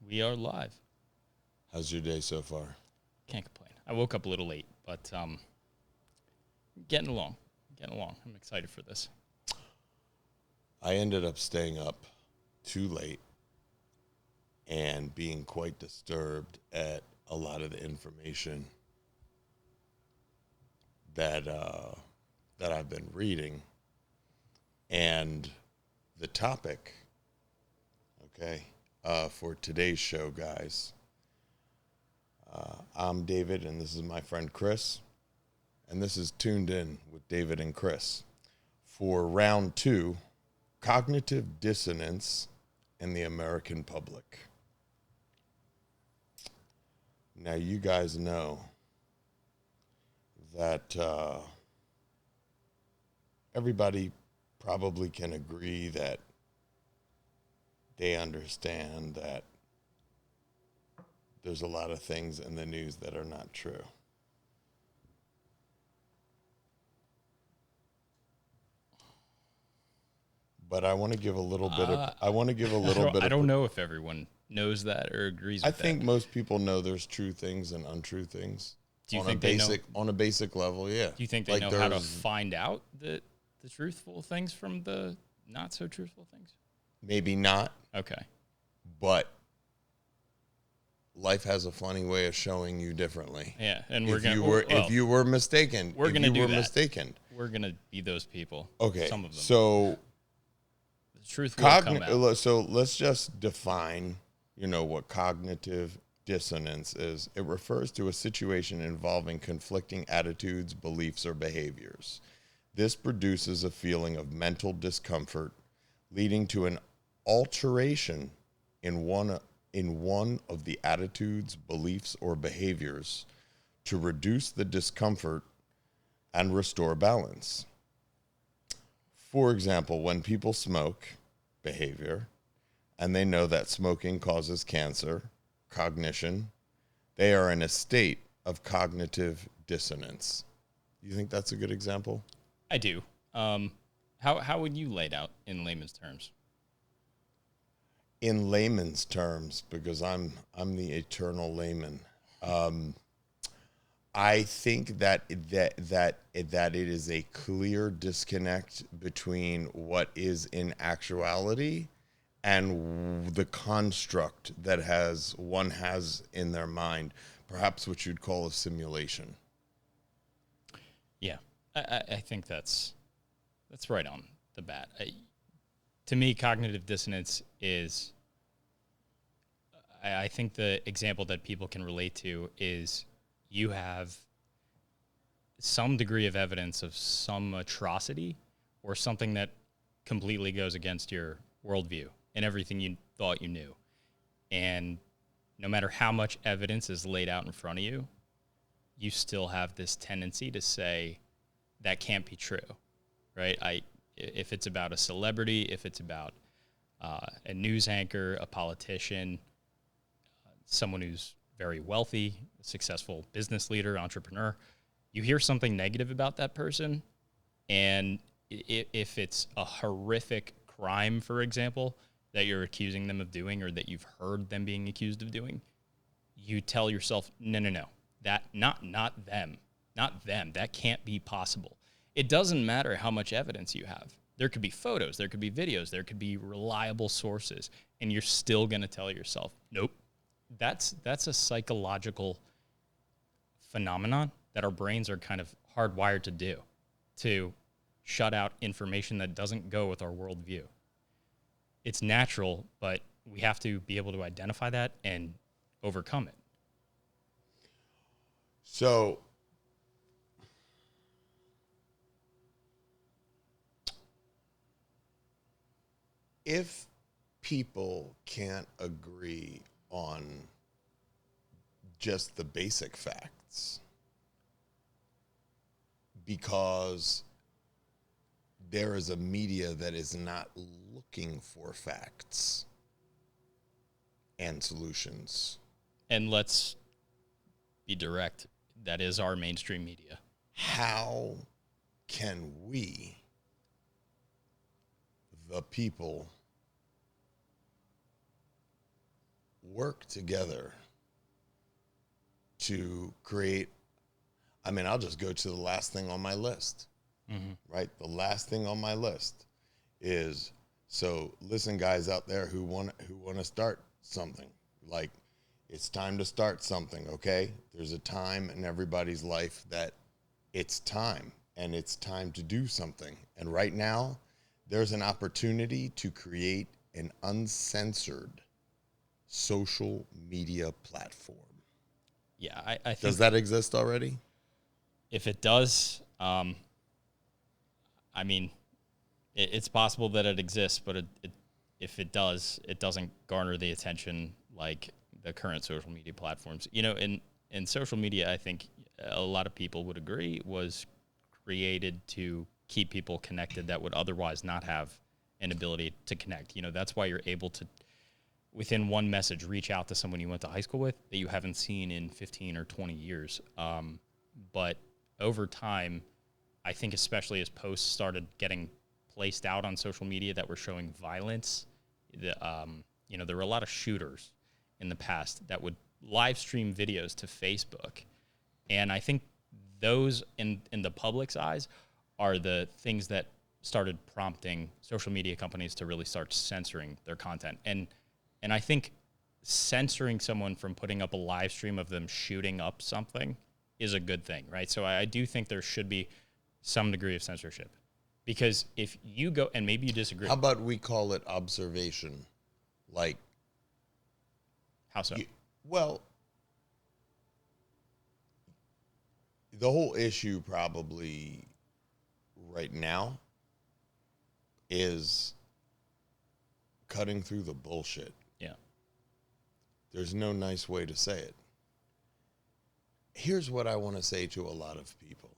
We are live. How's your day so far? Can't complain. I woke up a little late, but getting along. I'm excited for this. I ended up staying up too late and being quite disturbed at a lot of the information that I've been reading. And the topic, for today's show, guys. I'm David, and this is my friend Chris. And this is Tuned In with David and Chris for round 2, cognitive dissonance in the American public. Now, you guys know that everybody probably can agree that they understand that there's a lot of things in the news that are not true. But I want to give a little bit of. I don't know if everyone knows that or agrees with that. I think most people know there's true things and untrue things. Do you think they know? On a basic level, yeah. Do you think they know how to find out the truthful things from the not so truthful things? Maybe not. Okay. But life has a funny way of showing you differently. Yeah, and if you were mistaken, we're gonna do that. Mistaken. We're gonna be those people. Okay. Some of them. So the truth will come out. So let's just define, what cognitive dissonance is. It refers to a situation involving conflicting attitudes, beliefs, or behaviors. This produces a feeling of mental discomfort, leading to an alteration in one of the attitudes, beliefs, or behaviors to reduce the discomfort and restore balance. For example, when people smoke behavior and they know that smoking causes cancer, cognition, they are in a state of cognitive dissonance. You think that's a good example? I do. How would you lay it out in layman's terms? In layman's terms, because I'm the eternal layman. I think that it is a clear disconnect between what is in actuality and the construct that one has in their mind, perhaps what you'd call a simulation. Yeah, I think that's right on the bat. To me, cognitive dissonance is, I think the example that people can relate to is you have some degree of evidence of some atrocity or something that completely goes against your worldview and everything you thought you knew. And no matter how much evidence is laid out in front of you, you still have this tendency to say that can't be true, right? If it's about a celebrity, if it's about a news anchor, a politician, someone who's very wealthy, a successful business leader, entrepreneur, you hear something negative about that person, and if it's a horrific crime, for example, that you're accusing them of doing or that you've heard them being accused of doing, you tell yourself, no, that not them, that can't be possible. It doesn't matter how much evidence you have. There could be photos, there could be videos, there could be reliable sources, and you're still going to tell yourself, nope. That's a psychological phenomenon that our brains are kind of hardwired to do, to shut out information that doesn't go with our worldview. It's natural, but we have to be able to identify that and overcome it. So if people can't agree on just the basic facts because there is a media that is not looking for facts and solutions. And let's be direct. That is our mainstream media. How can we, the people, work together to create, I mean, I'll just go to the last thing on my list, right? The last thing on my list is, so listen, guys out there who want to start something, like, it's time to start something, okay? There's a time in everybody's life that it's time, and it's time to do something. And right now, there's an opportunity to create an uncensored social media platform. Yeah, I think. Does that exist already? If it does, I mean, it's possible that it exists, but if it does, it doesn't garner the attention like the current social media platforms. You know, in social media, I think a lot of people would agree was created to keep people connected that would otherwise not have an ability to connect. You know, that's why you're able to, within one message, reach out to someone you went to high school with that you haven't seen in 15 or 20 years. But over time, I think especially as posts started getting placed out on social media that were showing violence, you know, there were a lot of shooters in the past that would live stream videos to Facebook. And I think those in the public's eyes are the things that started prompting social media companies to really start censoring their content. And I think censoring someone from putting up a live stream of them shooting up something is a good thing, right? So I do think there should be some degree of censorship. Because if you go, and maybe you disagree. How about we call it observation? Like, how so? Well, the whole issue probably right now is cutting through the bullshit. Yeah. There's no nice way to say it. Here's what I want to say to a lot of people,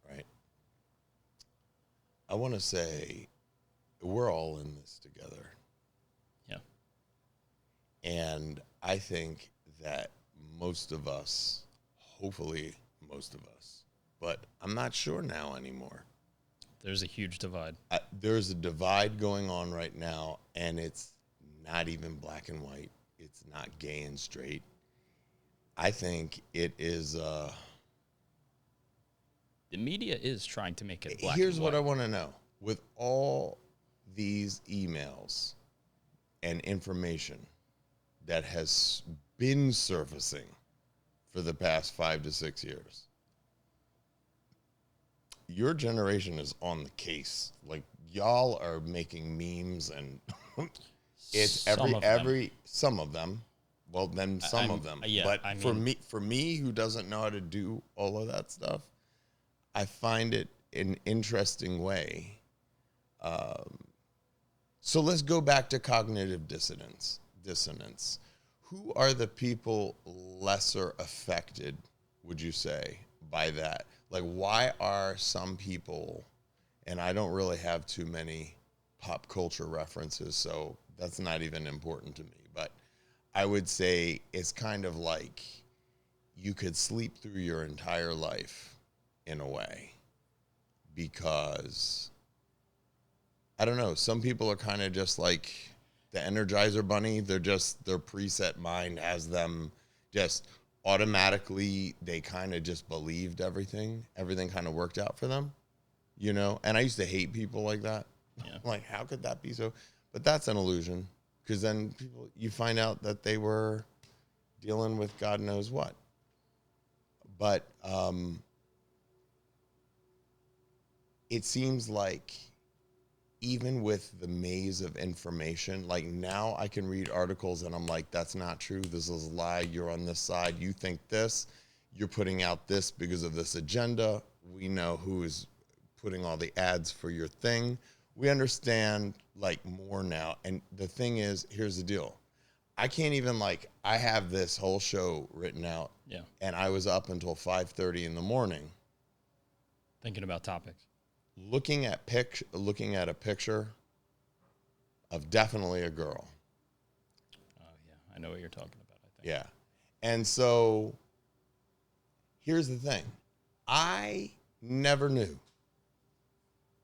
right? I want to say we're all in this together. Yeah. And I think that most of us, hopefully most of us, but I'm not sure now anymore. There's a huge divide. There's a divide going on right now, and it's not even black and white. It's not gay and straight. I think it is... the media is trying to make it black Here's and what white. I want to know. With all these emails and information that has been surfacing for the past 5 to 6 years, your generation is on the case. Like, y'all are making memes, and it's some of them. Well, then some of them. Yeah, but I mean, for me, who doesn't know how to do all of that stuff, I find it an interesting way. So let's go back to cognitive dissonance. Who are the people lesser affected, would you say, by that? Like, why are some people, and I don't really have too many pop culture references, so that's not even important to me, but I would say it's kind of like you could sleep through your entire life in a way, because I don't know, some people are kind of just like the Energizer Bunny. Their preset mind has them just automatically, they kind of just believed everything kind of worked out for them, you know? And I used to hate people like that. Yeah. Like, how could that be so? But that's an illusion, because then you find out that they were dealing with God knows what. But it seems like even with the maze of information, like, now I can read articles and I'm like, that's not true. This is a lie. You're on this side. You think this. You're putting out this because of this agenda. We know who is putting all the ads for your thing. We understand, like, more now. And the thing is, here's the deal. I can't even, like, I have this whole show written out. Yeah. And I was up until 5:30 in the morning thinking about topics. Looking at a picture of definitely a girl. Oh, yeah. I know what you're talking about, I think. Yeah. And so here's the thing. I never knew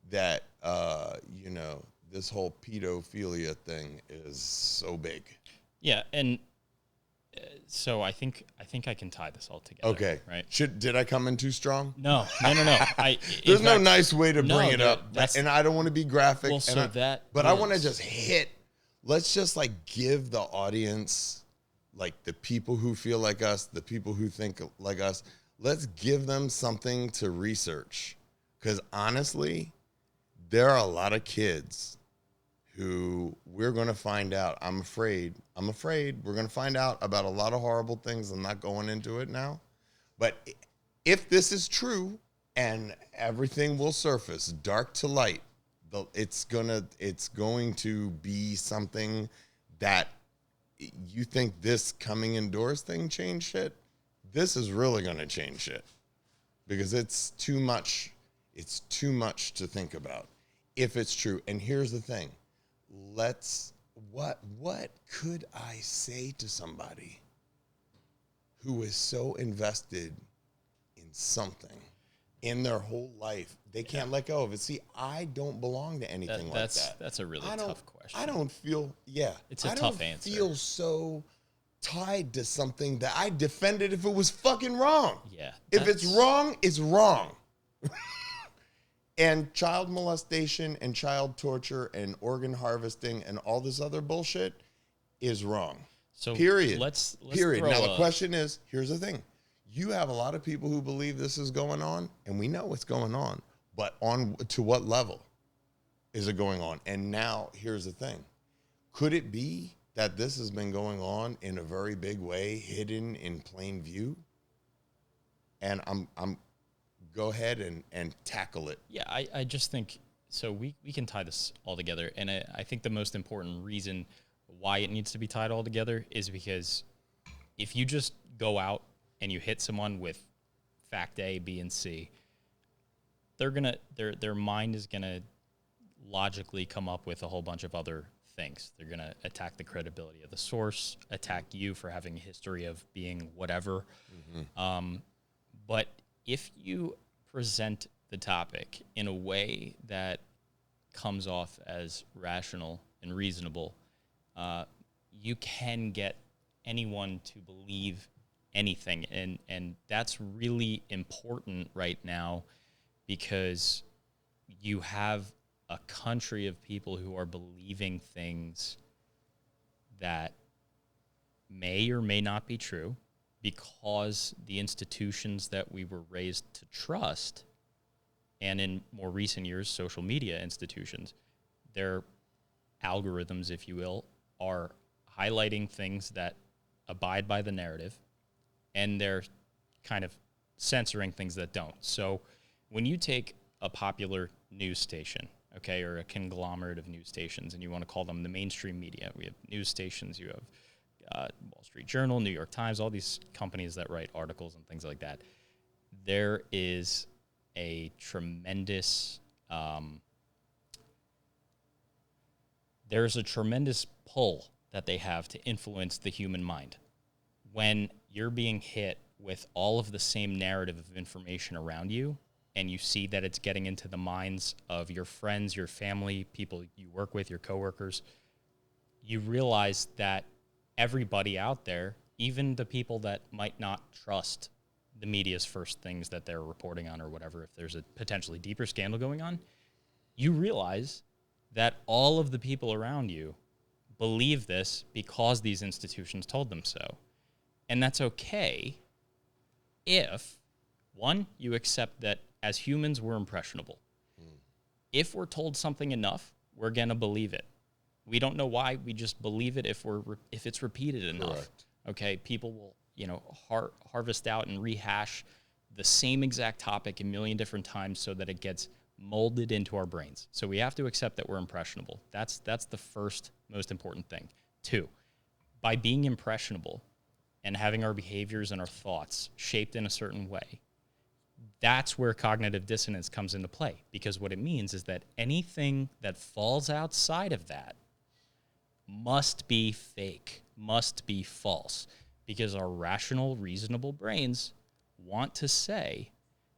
that, this whole pedophilia thing is so big. Yeah. And So I think I can tie this all together. Okay. Right. Did I come in too strong? No. There's no nice way to bring it up, and I don't want to be graphic. Well, I want to just hit. Let's just like give the audience, like the people who feel like us, the people who think like us. Let's give them something to research, because honestly, there are a lot of kids who we're going to find out. I'm afraid we're going to find out about a lot of horrible things. I'm not going into it now. But if this is true and everything will surface, dark to light, it's going to be something that you think this coming indoors thing changed shit. This is really going to change shit, because it's too much. It's too much to think about if it's true. And here's the thing. What could I say to somebody who is so invested in something in their whole life they can't let go of it? See, I don't belong to anything like that. That's a really tough question. I don't feel it's a tough answer. I don't feel so tied to something that I defended if it was fucking wrong. Yeah. If it's wrong, it's wrong. And child molestation and child torture and organ harvesting and all this other bullshit is wrong. So period. Let's period. Now the question is, here's the thing. You have a lot of people who believe this is going on, and we know what's going on, but to what level is it going on? And now here's the thing. Could it be that this has been going on in a very big way, hidden in plain view? And I'm go ahead and tackle it. Yeah, I just think, so we can tie this all together. And I think the most important reason why it needs to be tied all together is because if you just go out and you hit someone with fact A, B, and C, their mind is gonna logically come up with a whole bunch of other things. They're gonna attack the credibility of the source, attack you for having a history of being whatever. Mm-hmm. But if you present the topic in a way that comes off as rational and reasonable, you can get anyone to believe anything. And that's really important right now, because you have a country of people who are believing things that may or may not be true, because the institutions that we were raised to trust, and in more recent years, social media institutions, their algorithms, if you will, are highlighting things that abide by the narrative, and they're kind of censoring things that don't. So when you take a popular news station, okay, or a conglomerate of news stations, and you want to call them the mainstream media, we have news stations, you have Wall Street Journal, New York Times, all these companies that write articles and things like that. There is a tremendous pull that they have to influence the human mind. When you're being hit with all of the same narrative of information around you, and you see that it's getting into the minds of your friends, your family, people you work with, your coworkers, you realize that everybody out there, even the people that might not trust the media's first things that they're reporting on or whatever, if there's a potentially deeper scandal going on, you realize that all of the people around you believe this because these institutions told them so. And that's okay if, one, you accept that as humans, we're impressionable. If we're told something enough, we're going to believe it. We don't know why. We just believe it if it's repeated enough. Correct. Okay, people will harvest out and rehash the same exact topic a million different times so that it gets molded into our brains. So we have to accept that we're impressionable. That's the first most important thing. Two, by being impressionable and having our behaviors and our thoughts shaped in a certain way, that's where cognitive dissonance comes into play. Because what it means is that anything that falls outside of that must be fake, must be false, because our rational, reasonable brains want to say,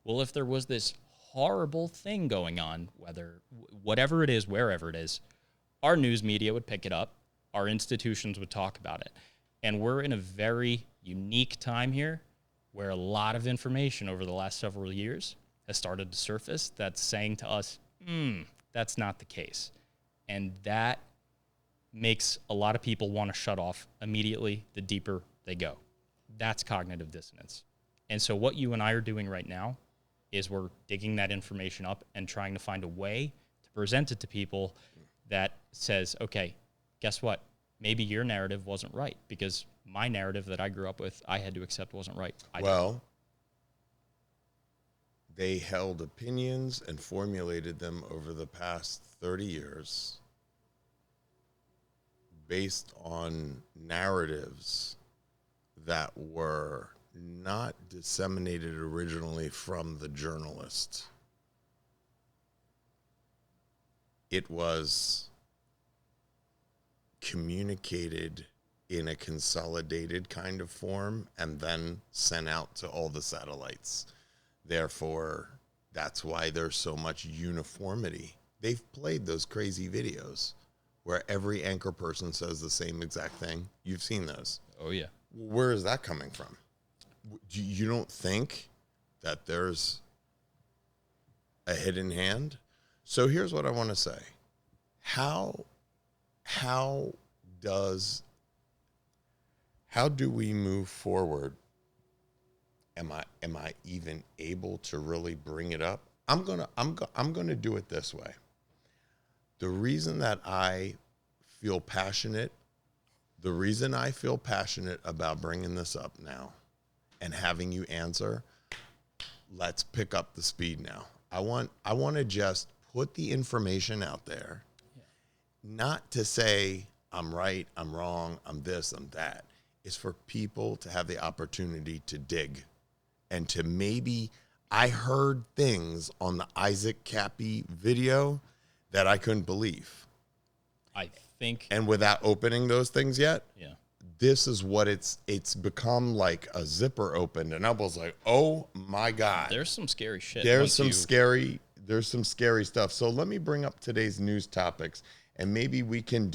well, if there was this horrible thing going on, whatever it is, wherever it is, our news media would pick it up, our institutions would talk about it. And we're in a very unique time here where a lot of information over the last several years has started to surface that's saying to us, that's not the case. And that makes a lot of people want to shut off immediately the deeper they go. That's cognitive dissonance. And so what you and I are doing right now is we're digging that information up and trying to find a way to present it to people that says, okay, guess what? Maybe your narrative wasn't right because my narrative that I grew up with, I had to accept wasn't right. They held opinions and formulated them over the past 30 years based on narratives that were not disseminated originally from the journalist. It was communicated in a consolidated kind of form and then sent out to all the satellites. Therefore, that's why there's so much uniformity. They've played those crazy videos where every anchor person says the same exact thing. You've seen those. Oh, yeah. Where is that coming from? You don't think that there's a hidden hand? So here's what I want to say. How do we move forward? Am I even able to really bring it up? I'm gonna do it this way. The reason that I feel passionate, about bringing this up now and having you answer, let's pick up the speed now. I want to just put the information out there, not to say I'm right, I'm wrong, I'm this, I'm that. It's for people to have the opportunity to dig and to maybe, I heard things on the Isaac Cappy video that I couldn't believe. I think. And without opening those things yet, Yeah. This is what it's become like a zipper opened. And I was like, oh my God. There's some scary shit. There's some scary stuff. So let me bring up today's news topics and maybe we can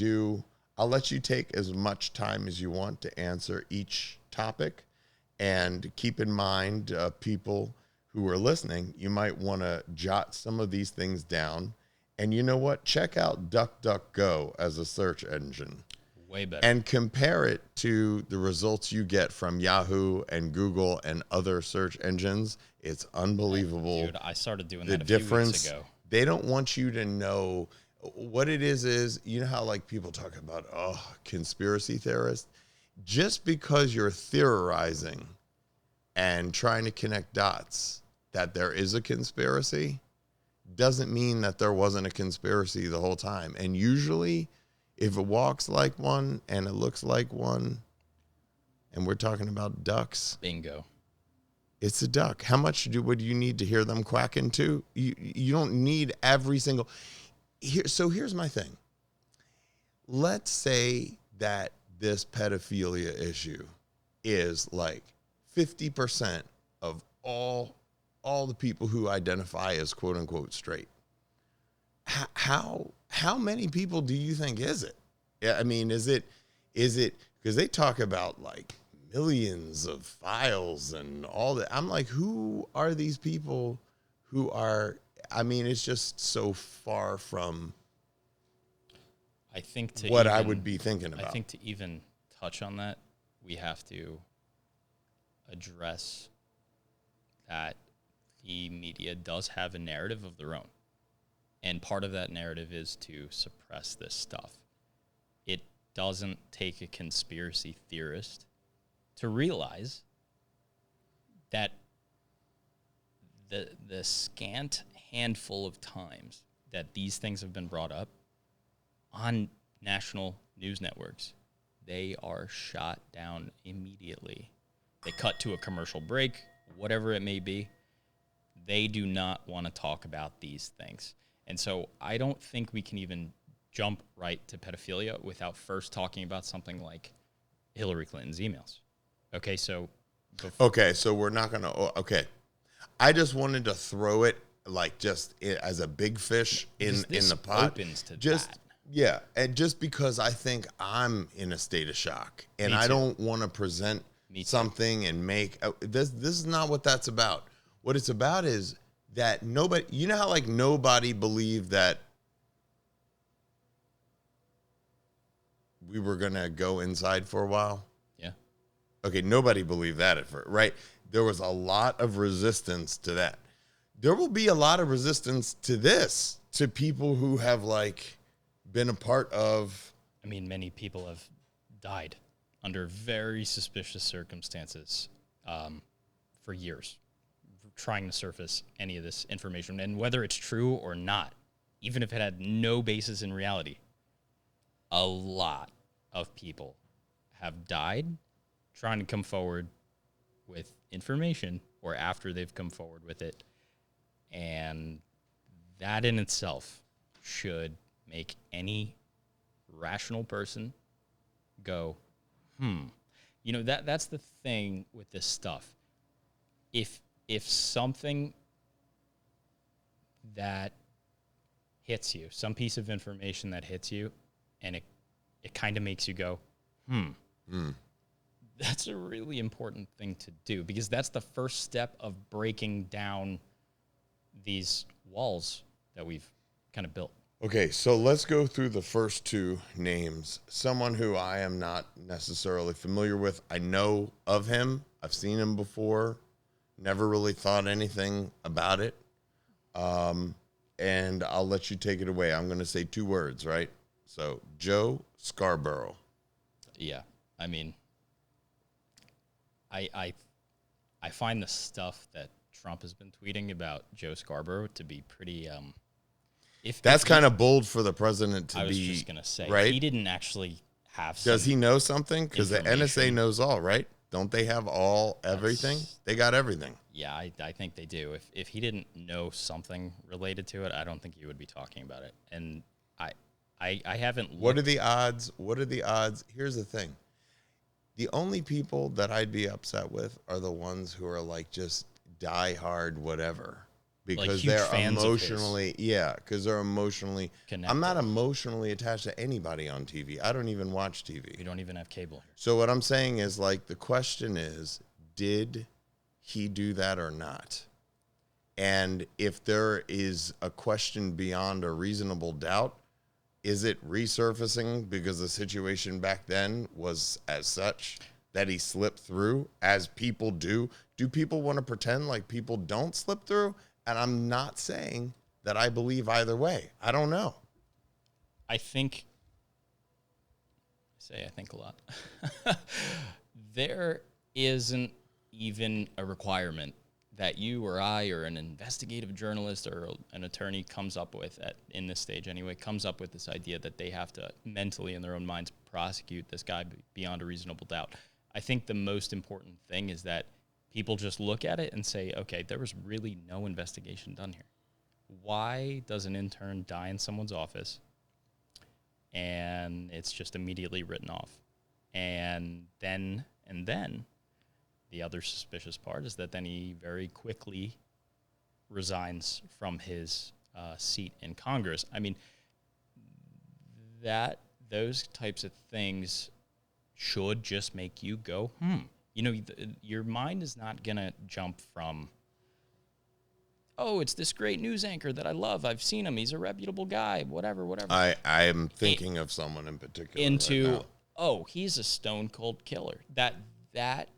I'll let you take as much time as you want to answer each topic. And keep in mind, people who are listening, you might want to jot some of these things down. And you know what? Check out DuckDuckGo as a search engine. Way better. And compare it to the results you get from Yahoo and Google and other search engines. It's unbelievable. Dude, I started doing that a few weeks ago. They don't want you to know what it is, you know how like people talk about, conspiracy theorists? Just because you're theorizing and trying to connect dots that there is a conspiracy doesn't mean that there wasn't a conspiracy the whole time. And usually if it walks like one and it looks like one, and we're talking about ducks. Bingo. It's a duck. How much would you need to hear them quacking too? You don't need every single. So here's my thing. Let's say that this pedophilia issue is like 50% of all the people who identify as quote unquote straight. How many people do you think is it? Yeah, I mean, is it because they talk about like millions of files and all that. I'm like, who are these people who are, I mean, it's just so far from I think I would be thinking about. I think to even touch on that, we have to address that the media does have a narrative of their own. And part of that narrative is to suppress this stuff. It doesn't take a conspiracy theorist to realize that the scant handful of times that these things have been brought up on national news networks, they are shot down immediately. They cut to a commercial break, whatever it may be. They do not want to talk about these things. And so I don't think we can even jump right to pedophilia without first talking about something like Hillary Clinton's emails. Okay, so we're not going to, I just wanted to throw it like just as a big fish in the pot. Opens to just that. Yeah, and just because I think I'm in a state of shock, and Me I too. don't want to present something and make this. This is not what that's about. What it's about is that nobody. You know how like nobody believed that we were gonna go inside for a while. Yeah. Okay, nobody believed that at first, right? There was a lot of resistance to that. There will be a lot of resistance to this, to people who have like been a part of. I mean, many people have died under very suspicious circumstances for years, trying to surface any of this information. And whether it's true or not, even if it had no basis in reality, a lot of people have died trying to come forward with information or after they've come forward with it. And that in itself should make any rational person go, You know, that's the thing with this stuff. If something that hits you, some piece of information that hits you, and it kind of makes you go, that's a really important thing to do, because that's the first step of breaking down these walls that we've kind of built. Okay, so let's go through the first two names. Someone who I am not necessarily familiar with. I know of him. I've seen him before. Never really thought anything about it. And I'll let you take it away. I'm going to say two words, right? So, Joe Scarborough. Yeah, I mean, I find the stuff that Trump has been tweeting about Joe Scarborough to be pretty. That's kind of bold for the president to be. I was just gonna say, right? He didn't actually have. Does he know something? Because the NSA information. knows all, right? Don't they have everything? They got everything. Yeah, I think they do. If he didn't know something related to it, I don't think he would be talking about it. And I haven't. What are the odds? What are the odds? Here's the thing. The only people that I'd be upset with are the ones who are like just diehard whatever. Because huge they're fans emotionally, because they're emotionally connected. I'm not emotionally attached to anybody on TV. I don't even watch TV. We don't even have cable here. So what I'm saying is, like, the question is, did he do that or not? And if there is a question beyond a reasonable doubt, is it resurfacing because the situation back then was as such that he slipped through, as people do? Do people want to pretend like people don't slip through? And I'm not saying that I believe either way. I don't know. I think a lot. There isn't even a requirement that you or I or an investigative journalist or an attorney comes up with, in this stage anyway, comes up with this idea that they have to mentally in their own minds prosecute this guy beyond a reasonable doubt. I think the most important thing is that people just look at it and say, okay, there was really no investigation done here. Why does an intern die in someone's office and it's just immediately written off? And then the other suspicious part is that then he very quickly resigns from his seat in Congress. I mean, those types of things should just make you go, You know, your mind is not going to jump from, oh, it's this great news anchor that I love. I've seen him. He's a reputable guy, whatever. I am thinking of someone in particular. Into, right now. Oh, he's a stone cold killer. That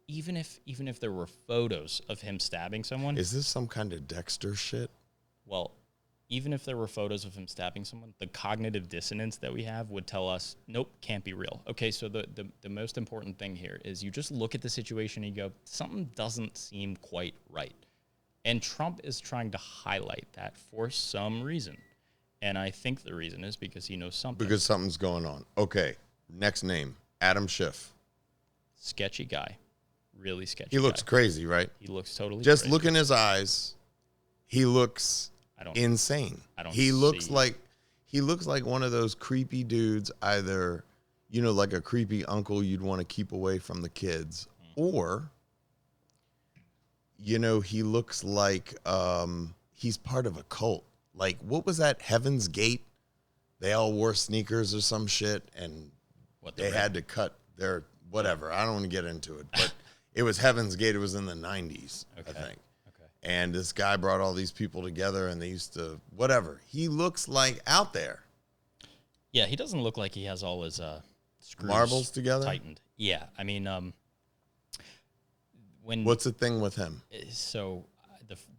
even if there were photos of him stabbing someone. Is this some kind of Dexter shit? Well, even if there were photos of him stabbing someone, the cognitive dissonance that we have would tell us, nope, can't be real. Okay, so the most important thing here is you just look at the situation and you go, something doesn't seem quite right. And Trump is trying to highlight that for some reason. And I think the reason is because he knows something. Because something's going on. Okay, next name, Adam Schiff. Sketchy guy. Really sketchy He looks crazy, right? He looks totally Just crazy. look in his eyes. He looks insane. He looks like one of those creepy dudes, either, you know, like a creepy uncle you'd want to keep away from the kids, or, you know, he looks like he's part of a cult. Like, what was that, Heaven's Gate? they all wore sneakers or some shit, and they had to cut their whatever. I don't want to get into it, but it was Heaven's Gate. It was in the 90s, I think. Okay. And this guy brought all these people together, and they used to whatever. He looks like out there. Yeah, he doesn't look like he has all his screws marbles together. Tightened. Yeah, I mean, what's the thing with him? So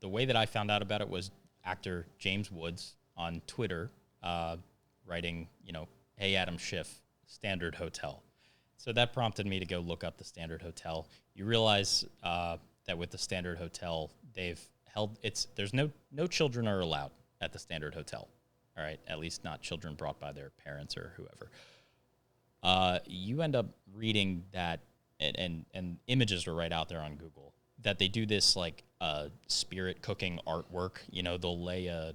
the way that I found out about it was actor James Woods on Twitter writing, hey, Adam Schiff, Standard Hotel. So that prompted me to go look up the Standard Hotel. You realize that with the Standard Hotel, they've held there's no children are allowed at the Standard Hotel. All right, at least not children brought by their parents or whoever. You end up reading that, and images are right out there on Google, that they do this like spirit cooking artwork. They'll lay a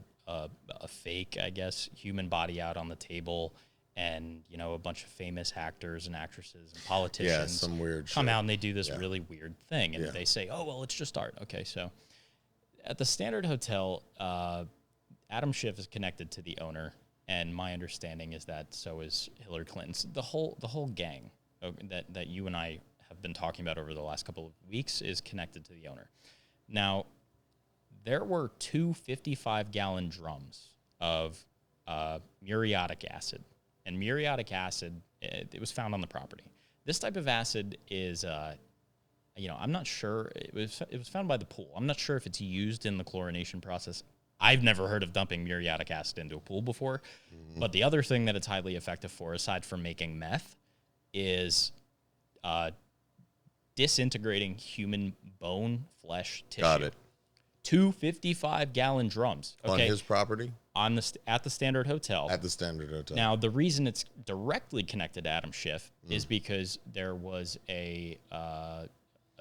fake, I guess, human body out on the table, and a bunch of famous actors and actresses and politicians some weird come shit. out and they do this really weird thing, and they say, oh, well, it's just art. Okay, so at the Standard Hotel, Adam Schiff is connected to the owner, and my understanding is that so is Hillary Clinton's. The whole gang that you and I have been talking about over the last couple of weeks is connected to the owner. Now, there were 2 55-gallon drums of muriatic acid, and muriatic acid, it was found on the property. This type of acid is, I'm not sure. It was found by the pool. I'm not sure if it's used in the chlorination process. I've never heard of dumping muriatic acid into a pool before. Mm-hmm. But the other thing that it's highly effective for, aside from making meth, is disintegrating human bone, flesh, tissue. Got it. 2 55-gallon drums. Okay? On his property? At the Standard Hotel. At the Standard Hotel. Now, the reason it's directly connected to Adam Schiff is because there was a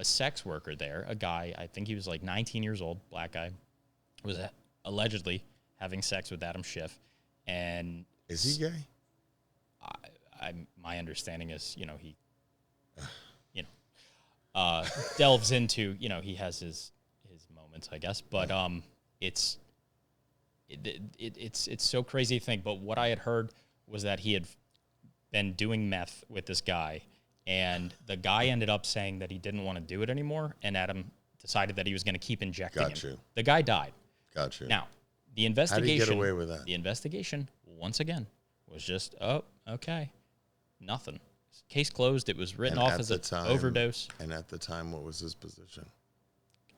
sex worker there, a guy, I think he was like 19 years old, black guy, was allegedly having sex with Adam Schiff. And is he gay? My understanding is, he delves into, he has his moments, I guess, but it's so crazy to think. But what I had heard was that he had been doing meth with this guy, and the guy ended up saying that he didn't want to do it anymore, and Adam decided that he was going to keep injecting him. The guy died. Got you. Now, the investigation... How did he get away with that? The investigation, once again, was just, okay, nothing. Case closed. It was written off as an overdose. And at the time, what was his position?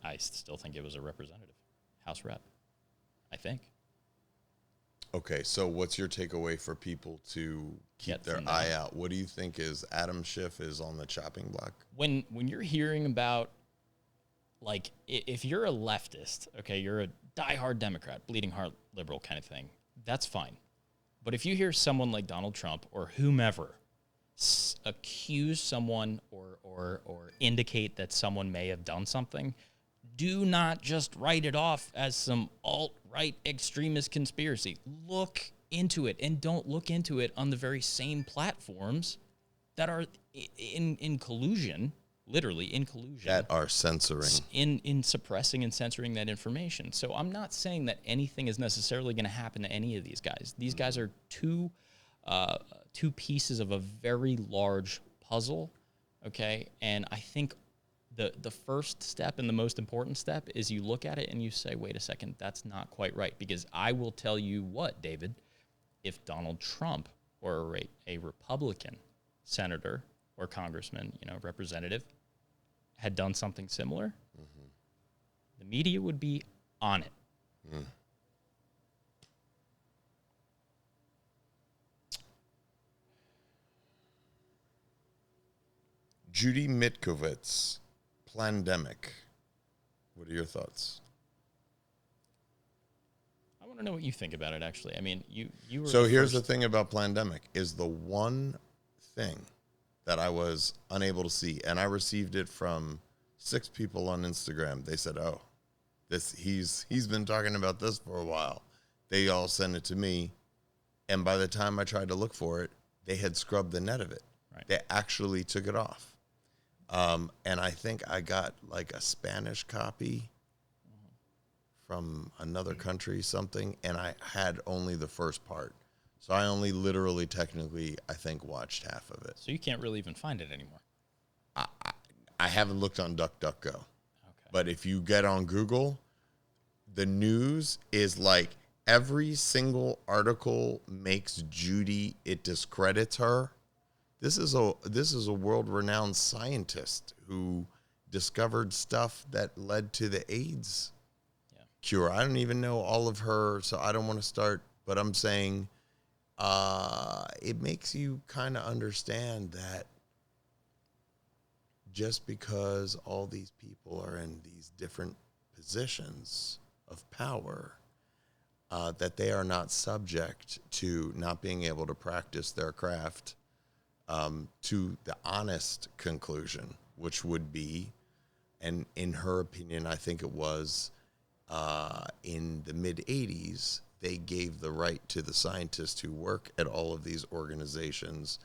I still think it was a representative, House rep, I think. Okay, so what's your takeaway for people to keep their eye out? What do you think is Adam Schiff is on the chopping block? When you're hearing about, like, if you're a leftist, okay, you're a diehard Democrat, bleeding heart liberal kind of thing, that's fine. But if you hear someone like Donald Trump or whomever accuse someone or indicate that someone may have done something, do not just write it off as some alt-right extremist conspiracy. Look into it, and don't look into it on the very same platforms that are in collusion, literally in collusion. That are censoring. In suppressing and censoring that information. So I'm not saying that anything is necessarily going to happen to any of these guys. These guys are two pieces of a very large puzzle, okay? And I think the first step and the most important step is you look at it and you say, wait a second, that's not quite right. Because I will tell you what, David, if Donald Trump or a Republican senator or congressman, representative, had done something similar, the media would be on it. Judy Mitkowitz, Plandemic. What are your thoughts? I want to know what you think about it, actually. I mean, you were... So here's the thing about Plandemic, is the one thing that I was unable to see, and I received it from 6 people on Instagram. They said, oh, he's been talking about this for a while. They all sent it to me, and by the time I tried to look for it, they had scrubbed the net of it. Right. They actually took it off. And I think I got like a Spanish copy from another country, something, and I had only the first part. So I only literally, technically, I think, watched half of it. So you can't really even find it anymore. I haven't looked on DuckDuckGo. Okay. But if you get on Google, the news is like every single article makes Judy, it discredits her. This is a world-renowned scientist who discovered stuff that led to the AIDS cure. I don't even know all of her, so I don't want to start, but I'm saying it makes you kind of understand that just because all these people are in these different positions of power, that they are not subject to not being able to practice their craft to the honest conclusion, which would be, and in her opinion, I think it was in the mid-'80s, they gave the right to the scientists who work at all of these organizations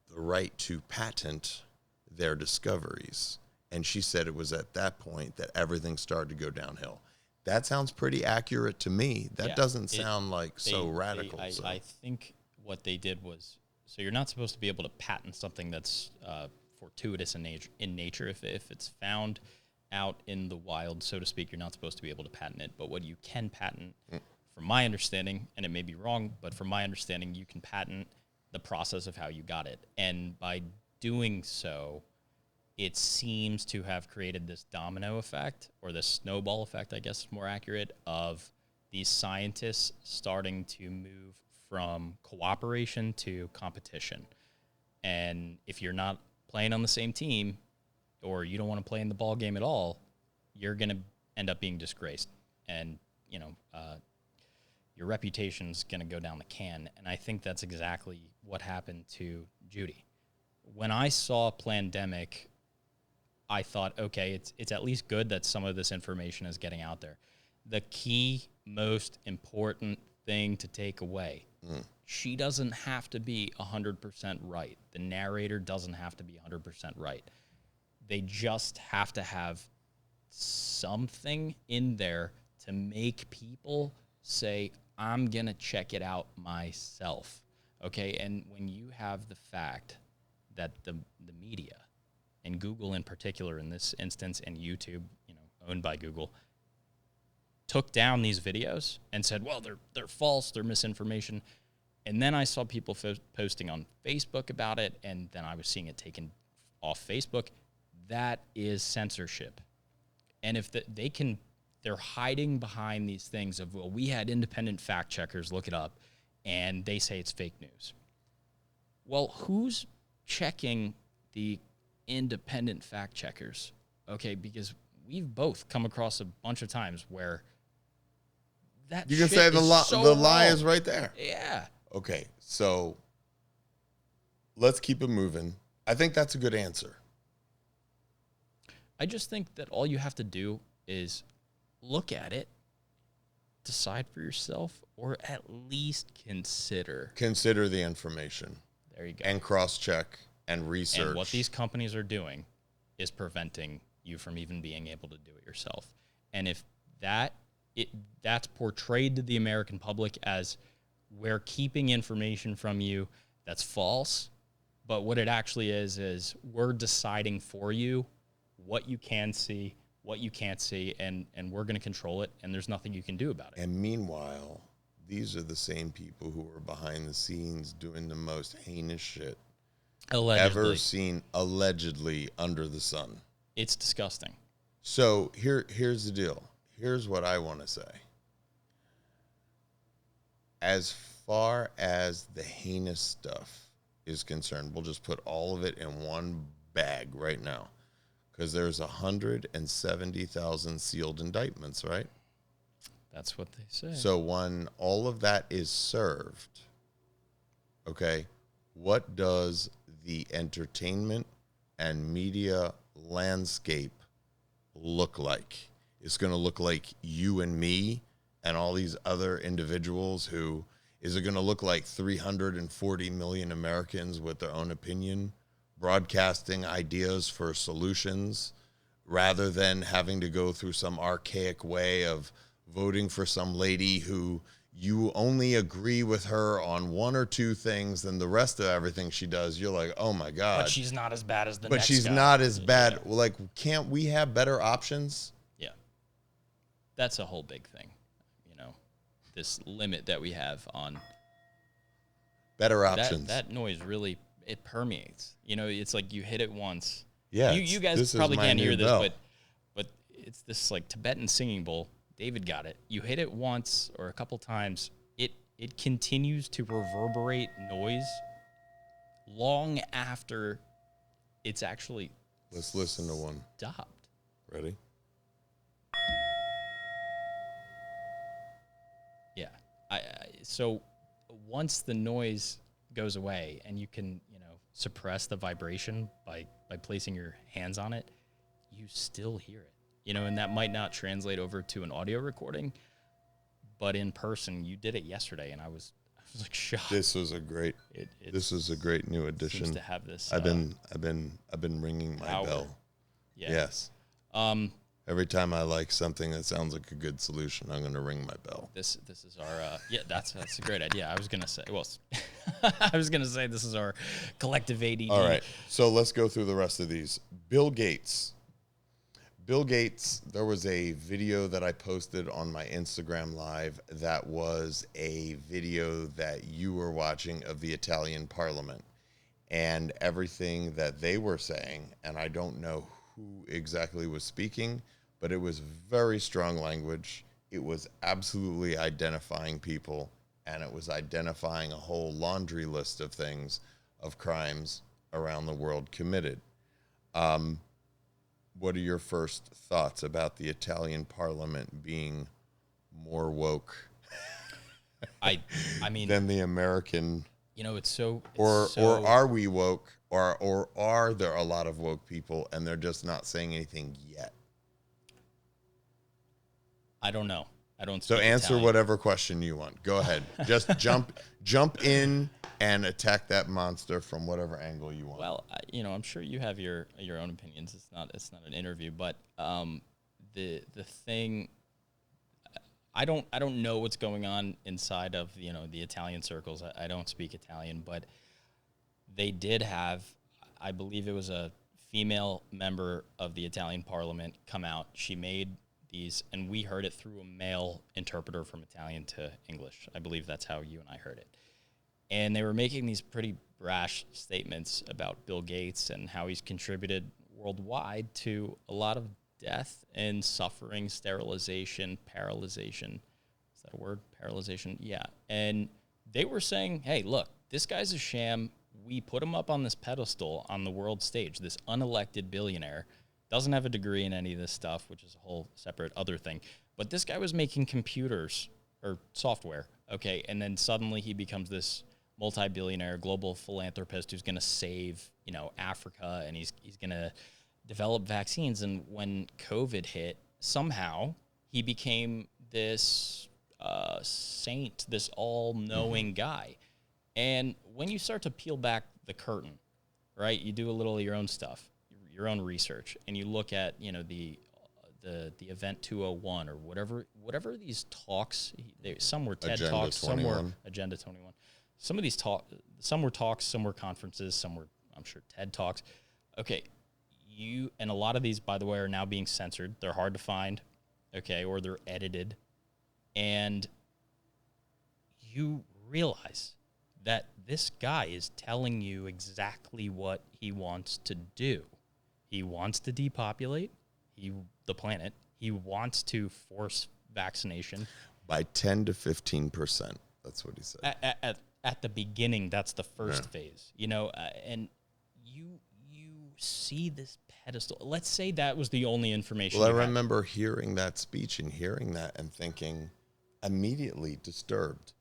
the right to patent their discoveries. And she said it was at that point that everything started to go downhill. That sounds pretty accurate to me. That doesn't sound like so radical. I think what they did was, so you're not supposed to be able to patent something that's fortuitous in nature. If it's found out in the wild, so to speak, you're not supposed to be able to patent it. But what you can patent, from my understanding, and it may be wrong, but from my understanding, you can patent the process of how you got it. And by doing so, it seems to have created this domino effect, or this snowball effect, I guess is more accurate, of these scientists starting to move from cooperation to competition. And if you're not playing on the same team, or you don't want to play in the ball game at all, you're going to end up being disgraced. And, your reputation's going to go down the can. And I think that's exactly what happened to Judy. When I saw Plandemic, I thought, okay, it's at least good that some of this information is getting out there. The key, most important thing to take away, she doesn't have to be 100% right. The narrator doesn't have to be 100% right. They just have to have something in there to make people say, I'm going to check it out myself. Okay, and when you have the fact that the media, and Google in particular in this instance, and YouTube, owned by Google, took down these videos and said, well, they're false, they're misinformation. And then I saw people posting on Facebook about it, and then I was seeing it taken off Facebook. That is censorship. And if they're hiding behind these things of, well, we had independent fact checkers look it up, and they say it's fake news. Well, who's checking the independent fact checkers? Okay, because we've both come across a bunch of times where that you can say the lie is right there. Yeah. Okay, so let's keep it moving. I think that's a good answer. I just think that all you have to do is look at it, decide for yourself, or at least consider the information. There you go. And cross-check and research. And what these companies are doing is preventing you from even being able to do it yourself. And if that's portrayed to the American public as we're keeping information from you that's false, but what it actually is we're deciding for you what you can see, what you can't see, and we're going to control it, and there's nothing you can do about it. And meanwhile, these are the same people who are behind the scenes doing the most heinous shit ever seen, allegedly, under the sun. It's disgusting. So here's the deal. Here's what I want to say. As far as the heinous stuff is concerned, we'll just put all of it in one bag right now, because there's 170,000 sealed indictments, right? That's what they say. So when all of that is served, okay, what does the entertainment and media landscape look like? It's going to look like you and me and all these other individuals who, is it going to look like 340 million Americans with their own opinion, broadcasting ideas for solutions, rather than having to go through some archaic way of voting for some lady who you only agree with her on one or two things, and the rest of everything she does, you're like, oh my God. But she's not as bad as the But next she's guy. not as bad. Yeah. Well, like, can't we have better options? Yeah. That's a whole big thing. You know, this limit that we have on Better options. that noise really, it permeates. You know, it's like you hit it once. Yeah, You guys this is probably my can't new hear this, bell. but it's this like Tibetan singing bowl. David got it. You hit it once or a couple times, it continues to reverberate noise long after it's actually Let's listen to one. stopped. Ready? Yeah. So once the noise goes away and you can, suppress the vibration by placing your hands on it, you still hear it. And that might not translate over to an audio recording, but in person, you did it yesterday, and I was like shocked. This was a great. This is a great new addition. Seems to have this. I've been ringing my power. bell. Yeah. Yes. Every time I like something that sounds like a good solution, I'm going to ring my bell. This is our that's a great idea. I was gonna say this is our collective ADD. All right, so let's go through the rest of these. Bill Gates. There was a video that I posted on my Instagram Live that was a video that you were watching of the Italian Parliament and everything that they were saying, and I don't know who exactly was speaking, but it was very strong language. It was absolutely identifying people, and it was identifying a whole laundry list of things, of crimes around the world committed. What are your first thoughts about the Italian Parliament being more woke I mean, than the American? It's Or so, are we woke? Or are there a lot of woke people and they're just not saying anything yet? I don't know. I don't. So speak answer Italian. whatever question you want. Go ahead. Just jump in and attack that monster from whatever angle you want. Well, I'm sure you have your own opinions. It's not an interview, but the thing, I don't know what's going on inside of the Italian circles. I don't speak Italian, but they did have, I believe it was a female member of the Italian Parliament come out. She made these, and we heard it through a male interpreter from Italian to English. I believe that's how you and I heard it. And they were making these pretty brash statements about Bill Gates and how he's contributed worldwide to a lot of death and suffering, sterilization, paralyzation. Is that a word? Paralyzation? Yeah. And they were saying, hey, look, this guy's a sham. We put him up on this pedestal on the world stage, this unelected billionaire, doesn't have a degree in any of this stuff, which is a whole separate other thing. But this guy was making computers or software, okay? And then suddenly he becomes this multi-billionaire global philanthropist who's going to save, Africa, and he's going to develop vaccines. And when COVID hit, somehow he became this saint, this all-knowing guy. And when you start to peel back the curtain, right, you do a little of your own stuff, your own research, and you look at, the Event 201 or whatever these talks, some were TED Agenda Talks, 21. some were Agenda 21. Some of these some were talks, some were conferences, some were, I'm sure, TED Talks. Okay, and a lot of these, by the way, are now being censored. They're hard to find, okay, or they're edited. And you realize that this guy is telling you exactly what he wants to do. He wants to depopulate the planet. He wants to force vaccination. By 10 to 15%. That's what he said. At the beginning, that's the first phase, and you see this pedestal. Let's say that was the only information. Well, you I had. remember hearing that speech and hearing that and thinking immediately disturbed.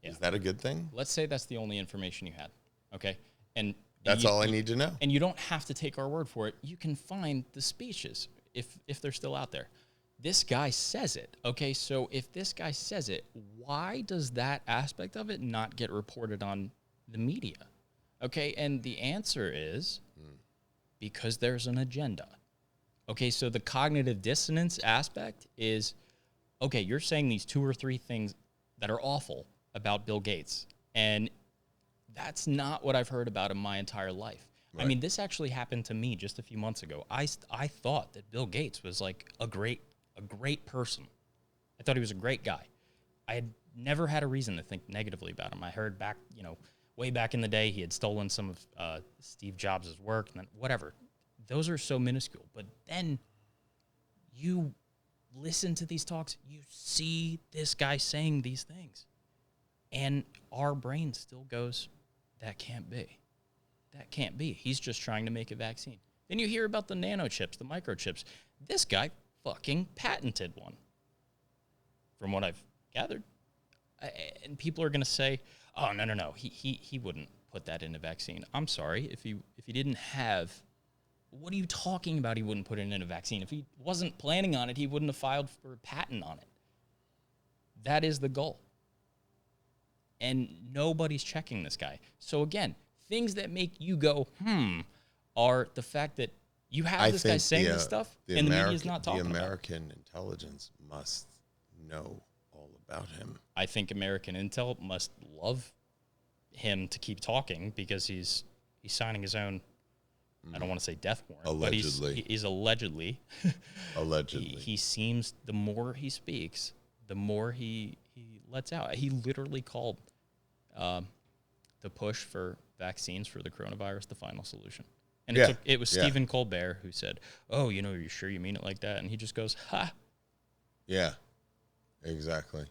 Yeah. Is that a good thing? Let's say that's the only information you had, okay? And That's all I need to know. And you don't have to take our word for it. You can find the speeches if they're still out there. This guy says it, okay? So if this guy says it, why does that aspect of it not get reported on the media? Okay, and the answer is because there's an agenda. Okay, so the cognitive dissonance aspect is, okay, you're saying these two or three things that are awful about Bill Gates. And that's not what I've heard about him my entire life. Right. I mean, this actually happened to me just a few months ago. I thought that Bill Gates was like a great person. I thought he was a great guy. I had never had a reason to think negatively about him. I heard back, way back in the day, he had stolen some of Steve Jobs' work, and then whatever. Those are so minuscule. But then you listen to these talks, you see this guy saying these things, and our brain still goes, that can't be. That can't be. He's just trying to make a vaccine. Then you hear about the nanochips, the microchips. This guy fucking patented one, from what I've gathered. And people are going to say, oh, no. He wouldn't put that in a vaccine. I'm sorry. If he didn't have, what are you talking about? He wouldn't put it in a vaccine. If he wasn't planning on it, he wouldn't have filed for a patent on it. That is the goal. And nobody's checking this guy. So again, things that make you go, are the fact that you have this guy saying this stuff and the media's not talking about it. The American intelligence must know all about him. I think American intel must love him to keep talking because he's signing his own, I don't want to say death warrant, allegedly. But he's allegedly. Allegedly. He seems, the more he speaks, the more he lets out. He literally called the push for vaccines for the coronavirus the final solution. And it was Stephen Colbert who said, oh, are you sure you mean it like that? And he just goes, ha. Yeah, exactly.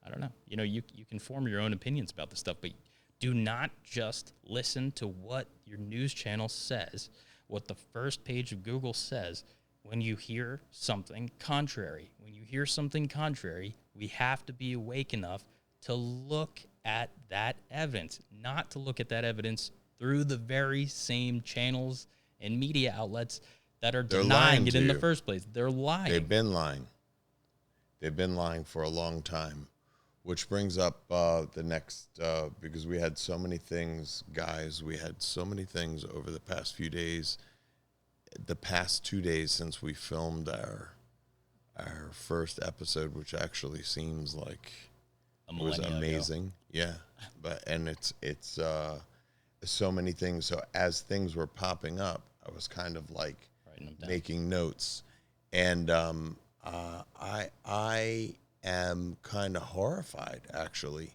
I don't know. You can form your own opinions about this stuff, but do not just listen to what your news channel says, what the first page of Google says. When you hear something contrary, we have to be awake enough to look at that evidence, not to look at that evidence through the very same channels and media outlets that are denying it in the first place. They're lying. They've been lying. They've been lying for a long time, which brings up the next, because we had so many things, guys, over the past few days, the past 2 days since we filmed our first episode, which actually seems like it was amazing. Yeah. And it's so many things. So as things were popping up, I was kind of like making notes, and I am kind of horrified, actually.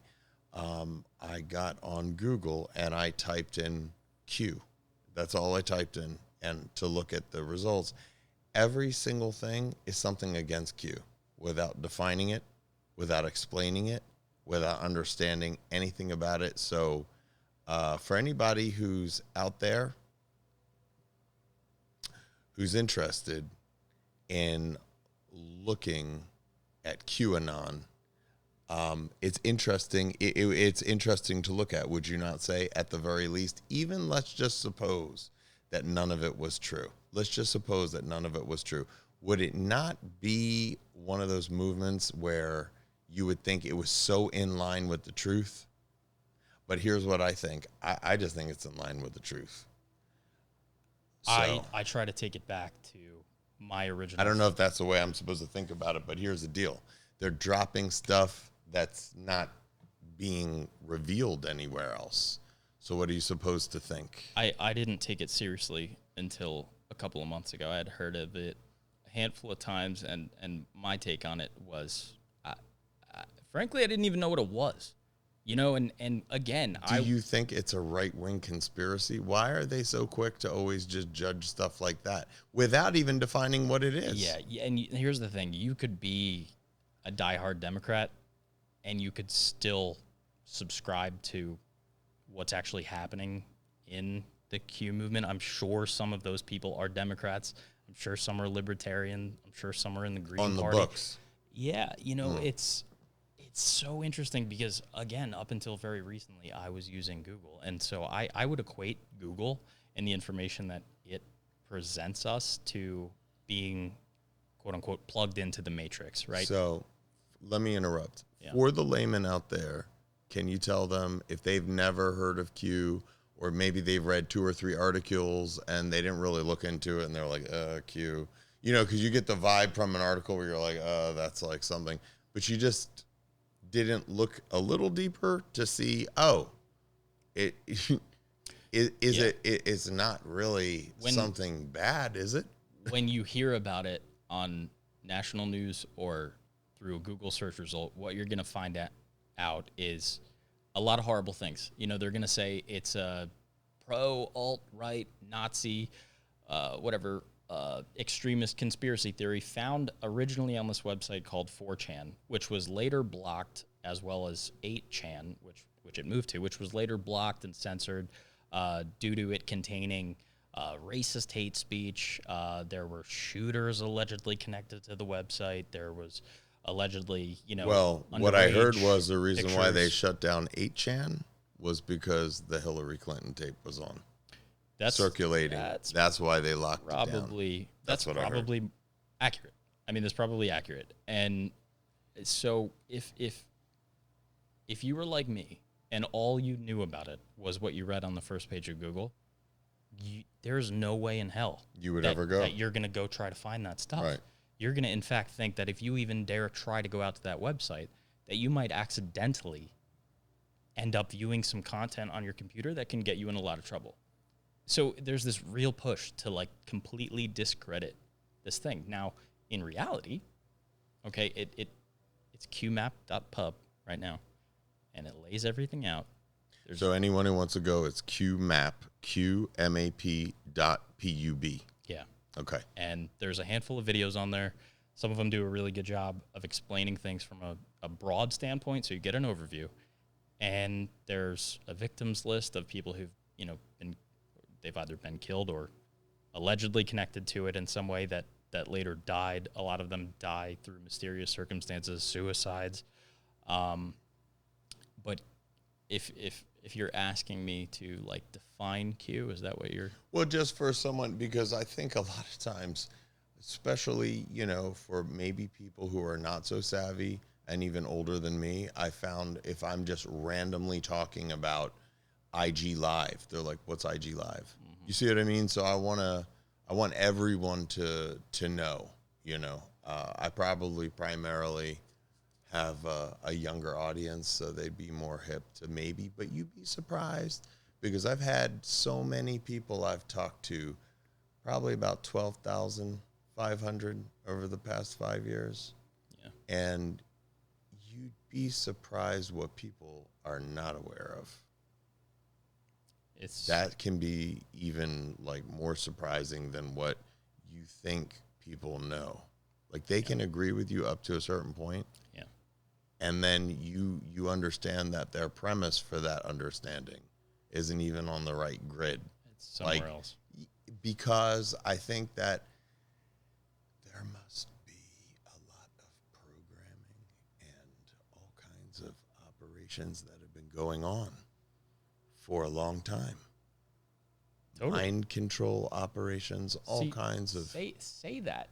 I got on Google and I typed in Q. That's all I typed in, and to look at the results. Every single thing is something against Q, without defining it, without explaining it, without understanding anything about it. So for anybody who's out there who's interested in looking at QAnon, it's interesting. It's interesting to look at, would you not say, at the very least? Even let's just suppose that none of it was true. Let's just suppose that none of it was true. Would it not be one of those movements where you would think it was so in line with the truth? But here's what I think. I just think it's in line with the truth. So, I try to take it back to my original. I don't know if that's the way I'm supposed to think about it, but here's the deal. They're dropping stuff that's not being revealed anywhere else. So what are you supposed to think? I didn't take it seriously until a couple of months ago. I had heard of it a handful of times, and my take on it was, frankly, I didn't even know what it was. And again, do you think it's a right-wing conspiracy? Why are they so quick to always just judge stuff like that without even defining what it is? Yeah, and here's the thing. You could be a diehard Democrat, and you could still subscribe to what's actually happening in the Q movement. I'm sure some of those people are Democrats. I'm sure some are libertarian. I'm sure some are in the Green Party. On the books. Yeah, it's so interesting because, again, up until very recently, I was using Google. And so I would equate Google and the information that it presents us to being, quote unquote, plugged into the matrix, right? So let me interrupt. Yeah. For the layman out there, can you tell them if they've never heard of Q, or maybe they've read 2 or 3 articles and they didn't really look into it and they're like, Q, because you get the vibe from an article where you're like, that's like something, but you just didn't look a little deeper to see, it it's not really something bad, is it? When you hear about it on national news or through a Google search result, what you're going to find out is a lot of horrible things. You know, they're going to say it's a pro-alt-right Nazi, whatever, extremist conspiracy theory found originally on this website called 4chan, which was later blocked, as well as 8chan, which it moved to, which was later blocked and censored due to it containing racist hate speech. There were shooters allegedly connected to the website. There was allegedly, Well, what I heard was the reason why they shut down 8chan was because the Hillary Clinton tape was on. That's circulating. That's why they locked it down. That's what probably I heard. Accurate. I mean, that's probably accurate. And so if you were like me and all you knew about it was what you read on the first page of Google, there's no way in hell you would ever go. That you're going to go try to find that stuff. Right. You're going to, in fact, think that if you even dare try to go out to that website, that you might accidentally end up viewing some content on your computer that can get you in a lot of trouble. So there's this real push to like completely discredit this thing. Now, in reality, okay, it's qmap.pub right now, and it lays everything out. So anyone who wants to go, it's qmap.pub. Yeah. Okay. And there's a handful of videos on there. Some of them do a really good job of explaining things from a broad standpoint, so you get an overview. And there's a victims list of people who've, they've either been killed or allegedly connected to it in some way that later died. A lot of them die through mysterious circumstances, suicides. But if you're asking me to like define Q, is that what you're? Well, just for someone, because I think a lot of times, especially, for maybe people who are not so savvy and even older than me, I found if I'm just randomly talking about IG Live, they're like, what's IG Live? Mm-hmm. You see what I mean? So I want everyone to know, I probably primarily have a younger audience, so they'd be more hip to maybe, but you'd be surprised because I've had so many people I've talked to, probably about 12,500 over the past 5 years. Yeah. And you'd be surprised what people are not aware of. That can be even like more surprising than what you think people know. Like they can agree with you up to a certain point. Yeah. And then you understand that their premise for that understanding isn't even on the right grid. It's somewhere else. Because I think that there must be a lot of programming and all kinds of operations that have been going on for a long time. Totally. Mind control operations, all kinds of. Say that.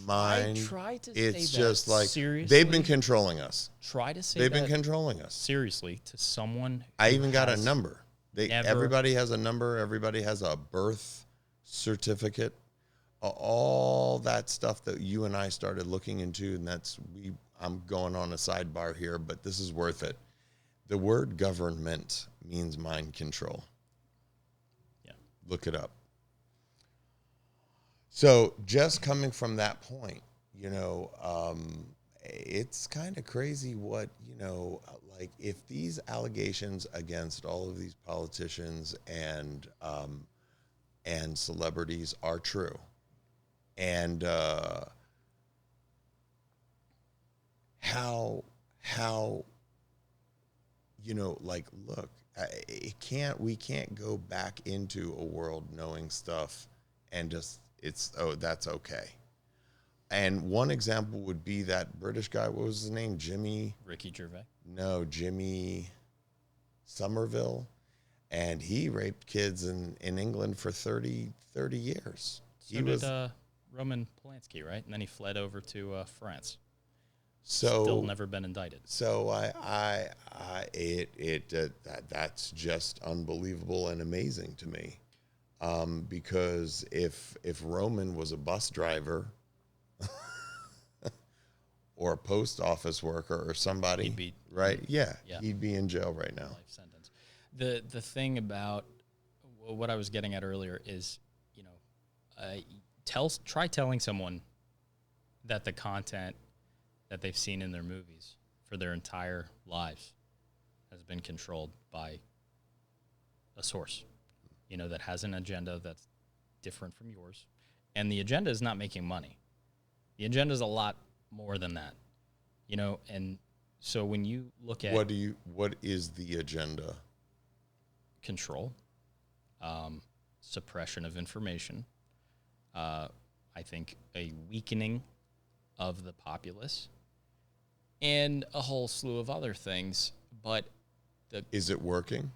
Mind. Try to say it's that. just like seriously. They've been controlling us. Try to say they've that been controlling us. Seriously to someone. I even got a number. Everybody has a number. Everybody has a birth certificate. All that stuff that you and I started looking into, and I'm going on a sidebar here, but this is worth it. The word government means mind control. Yeah. Look it up. So just coming from that point, it's kind of crazy what, like if these allegations against all of these politicians and celebrities are true, and how look, we can't go back into a world knowing stuff and just that's okay. And one example would be that British guy, what was his name? Ricky Gervais? No, Jimmy Somerville. And he raped kids in England for 30 years. So did Roman Polanski, right? And then he fled over to France. So still never been indicted. So that's just unbelievable and amazing to me. Because if Roman was a bus driver or a post office worker or somebody, He'd be, right? Yeah, yeah. he'd be in jail right now. Life sentence. The thing about what I was getting at earlier is, you know, try telling someone that the content that they've seen in their movies for their entire lives has been controlled by a source, you know, that has an agenda that's different from yours. And the agenda is not making money. The agenda is a lot more than that, you know. And so when you look at what is the agenda? Control, suppression of information, I think a weakening of the populace, and a whole slew of other things. But is it working?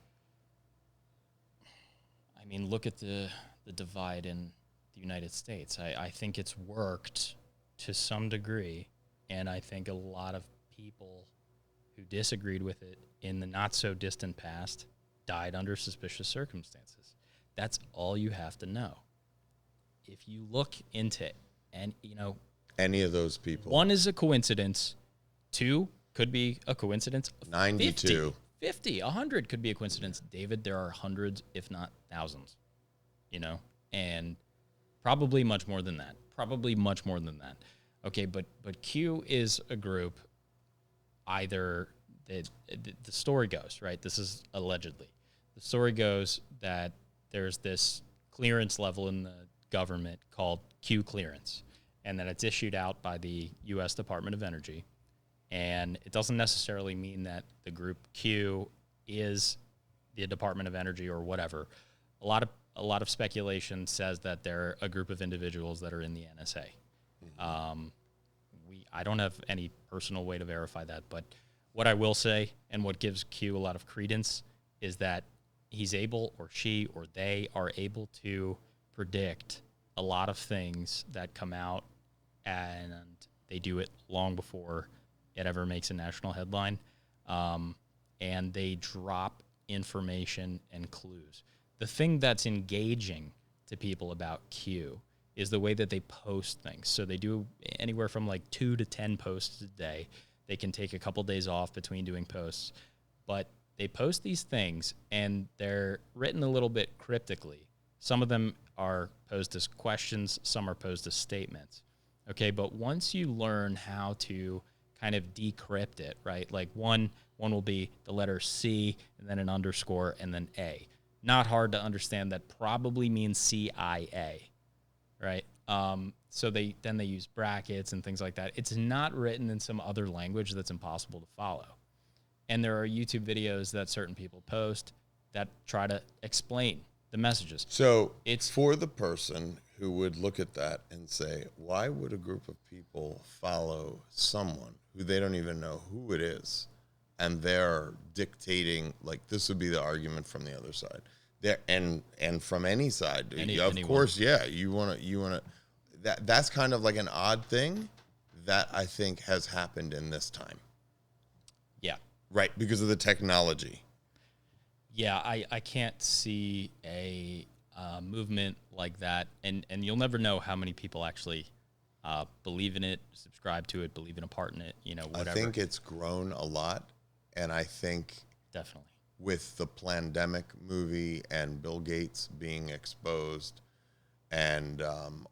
I mean, look at the divide in the United States. I think it's worked to some degree, and I think a lot of people who disagreed with it in the not-so-distant past died under suspicious circumstances. That's all you have to know. If you look into it, and, you know, any of those people. One is a coincidence. Two could be a coincidence. 92. 50, 100 could be a coincidence. David, there are hundreds, if not thousands, you know, and probably much more than that. Okay, but Q is a group, either the story goes, right? This is allegedly. The story goes that there's this clearance level in the government called Q clearance, and that it's issued out by the U.S. Department of Energy. And it doesn't necessarily mean that the group Q is the Department of Energy or whatever. A lot of speculation says that they're a group of individuals that are in the NSA. Mm-hmm. I don't have any personal way to verify that, but what I will say, and what gives Q a lot of credence, is that he's able, or she, or they are able to predict a lot of things that come out, and they do it long before it ever makes a national headline, and they drop information and clues. The thing that's engaging to people about Q is the way that they post things. So they do anywhere from like 2 to 10 posts a day. They can take a couple days off between doing posts, but they post these things, and they're written a little bit cryptically. Some of them are posed as questions, some are posed as statements. Okay, but once you learn how to kind of decrypt it, right? Like one will be the letter C and then an underscore and then A. Not hard to understand. That probably means CIA, right? So they use brackets and things like that. It's not written in some other language that's impossible to follow. And there are YouTube videos that certain people post that try to explain the messages. So it's for the person who would look at that and say, why would a group of people follow someone who they don't even know who it is, and they're dictating? Like, this would be the argument from the other side. There, and from any side, of anyone. Course, yeah, you want to. That's kind of like an odd thing that I think has happened in this time. Yeah. Right, because of the technology. Yeah, I can't see a movement like that, and you'll never know how many people actually believe in it, subscribe to it, believe in a part in it, you know, whatever. I think it's grown a lot, and I think definitely with the Plandemic movie and Bill Gates being exposed, and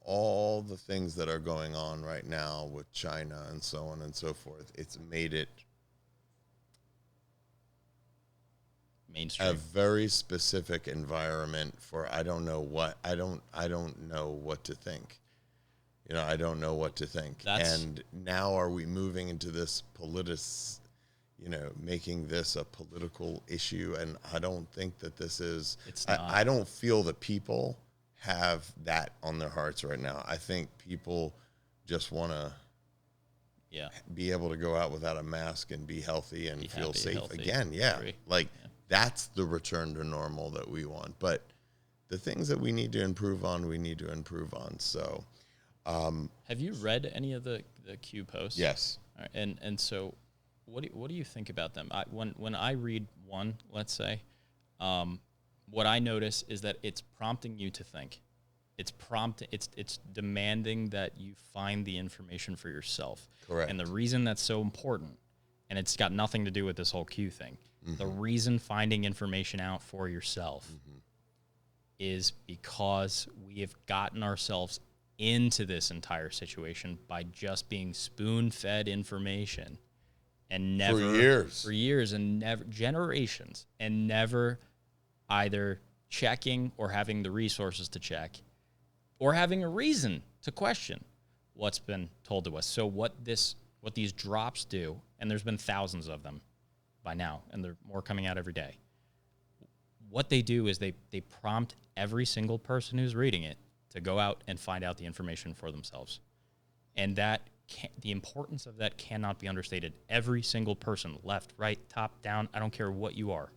all the things that are going on right now with China and so on and so forth, it's made it mainstream. A very specific environment for I don't know what to think. You know, I don't know what to think. And now are we moving into this making this a political issue? And I don't think that this is. It's not. I don't feel that people have that on their hearts right now. I think people just want to be able to go out without a mask and be healthy and feel safe again. Yeah. That's the return to normal that we want. But the things that we need to improve on, we need to improve on. So, have you read any of the Q posts? Yes. All right. And so, what do you think about them? When I read one, let's say, what I notice is that it's prompting you to think. It's demanding that you find the information for yourself. Correct. And the reason that's so important, and it's got nothing to do with this whole Q thing, the reason finding information out for yourself is because we have gotten ourselves into this entire situation by just being spoon-fed information and never for years and never generations, and never either checking or having the resources to check or having a reason to question what's been told to us. So what these drops do, and there's been thousands of them by now, and there are more coming out every day. What they do is they prompt every single person who's reading it to go out and find out the information for themselves. And the importance of that cannot be understated. Every single person, left, right, top, down, I don't care what you are.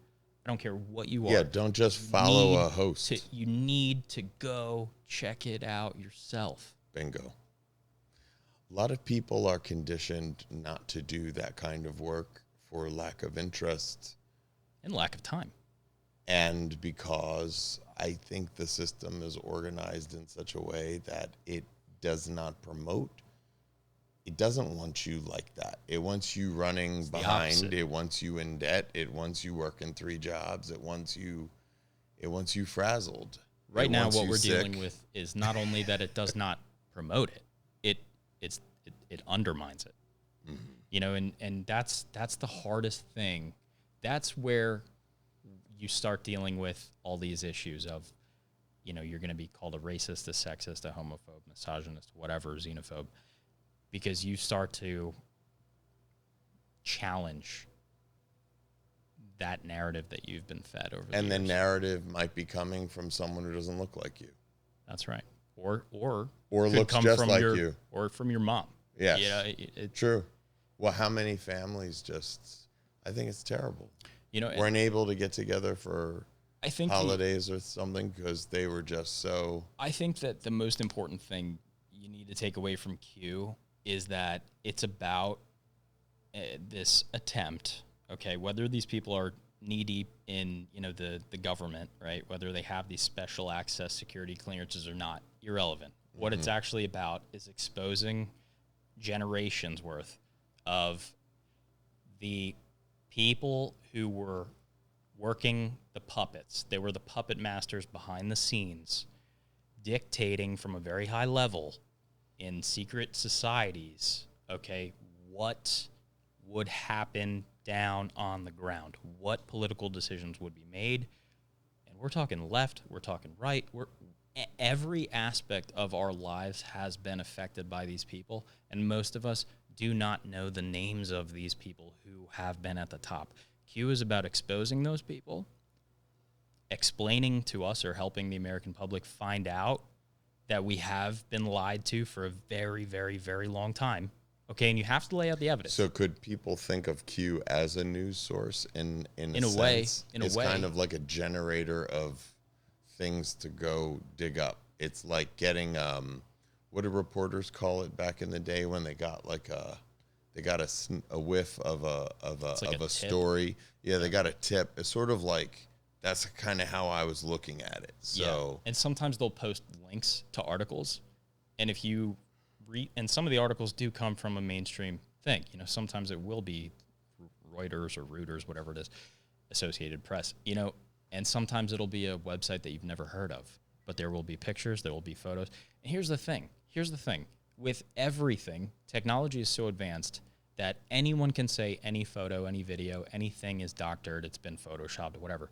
Yeah, don't just follow a host. You need to go check it out yourself. Bingo. A lot of people are conditioned not to do that kind of work for lack of interest. And lack of time. And because I think the system is organized in such a way that it does not promote. It doesn't want you like that. It wants you running behind. It wants you in debt. It wants you working 3 jobs. It wants you frazzled. Right now, what we're dealing with is not only that it does not promote it, it undermines it. Mm-hmm. You know, and that's the hardest thing. That's where you start dealing with all these issues of, you know, you're going to be called a racist, a sexist, a homophobe, misogynist, whatever, xenophobe, because you start to challenge that narrative that you've been fed over the years. And the narrative might be coming from someone who doesn't look like you. That's right. Or looks just like you. Or from your mom. Yes. You know, true. Well, how many families I think it's terrible. You know, weren't able to get together for holidays or something because they were just so. I think that the most important thing you need to take away from Q is that it's about this attempt, okay, whether these people are knee-deep in, you know, the government, right, whether they have these special access security clearances or not, irrelevant. What it's actually about is exposing generations worth of the people who were working the puppets. They were the puppet masters behind the scenes, dictating from a very high level in secret societies, okay, what would happen down on the ground, what political decisions would be made. And we're talking left, we're talking right, every aspect of our lives has been affected by these people, and most of us do not know the names of these people who have been at the top. Q is about exposing those people, explaining to us or helping the American public find out that we have been lied to for a very, very, very long time. Okay, and you have to lay out the evidence. So could people think of Q as a news source in a way? Sense? In a it's way, kind of like a generator of things to go dig up. It's like getting what did reporters call it back in the day when they got like a whiff of a story? Yeah, they got a tip. It's sort of like that's kind of how I was looking at it. So and sometimes they'll post links to articles, and if you read, and some of the articles do come from a mainstream thing. You know, sometimes it will be Reuters or Reuters, whatever it is, Associated Press. You know, and sometimes it'll be a website that you've never heard of, but there will be pictures, there will be photos. And here's the thing. With everything, technology is so advanced that anyone can say any photo, any video, anything is doctored, it's been photoshopped, whatever.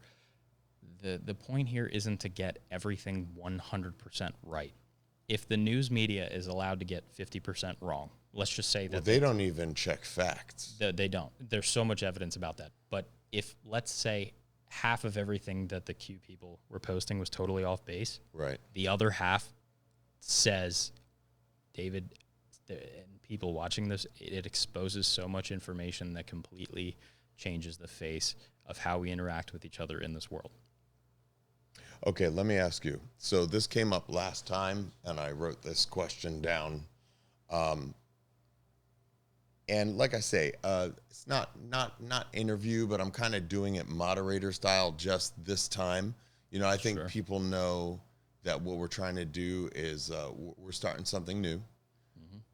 The point here isn't to get everything 100% right. If the news media is allowed to get 50% wrong, let's just say that they don't even check facts. They don't. There's so much evidence about that. But if, let's say, half of everything that the Q people were posting was totally off base, right? The other half says, David, and people watching this, it exposes so much information that completely changes the face of how we interact with each other in this world. Okay, let me ask you. So this came up last time, and I wrote this question down. And like I say, it's not interview, but I'm kind of doing it moderator style just this time. You know, I think people know that what we're trying to do is we're starting something new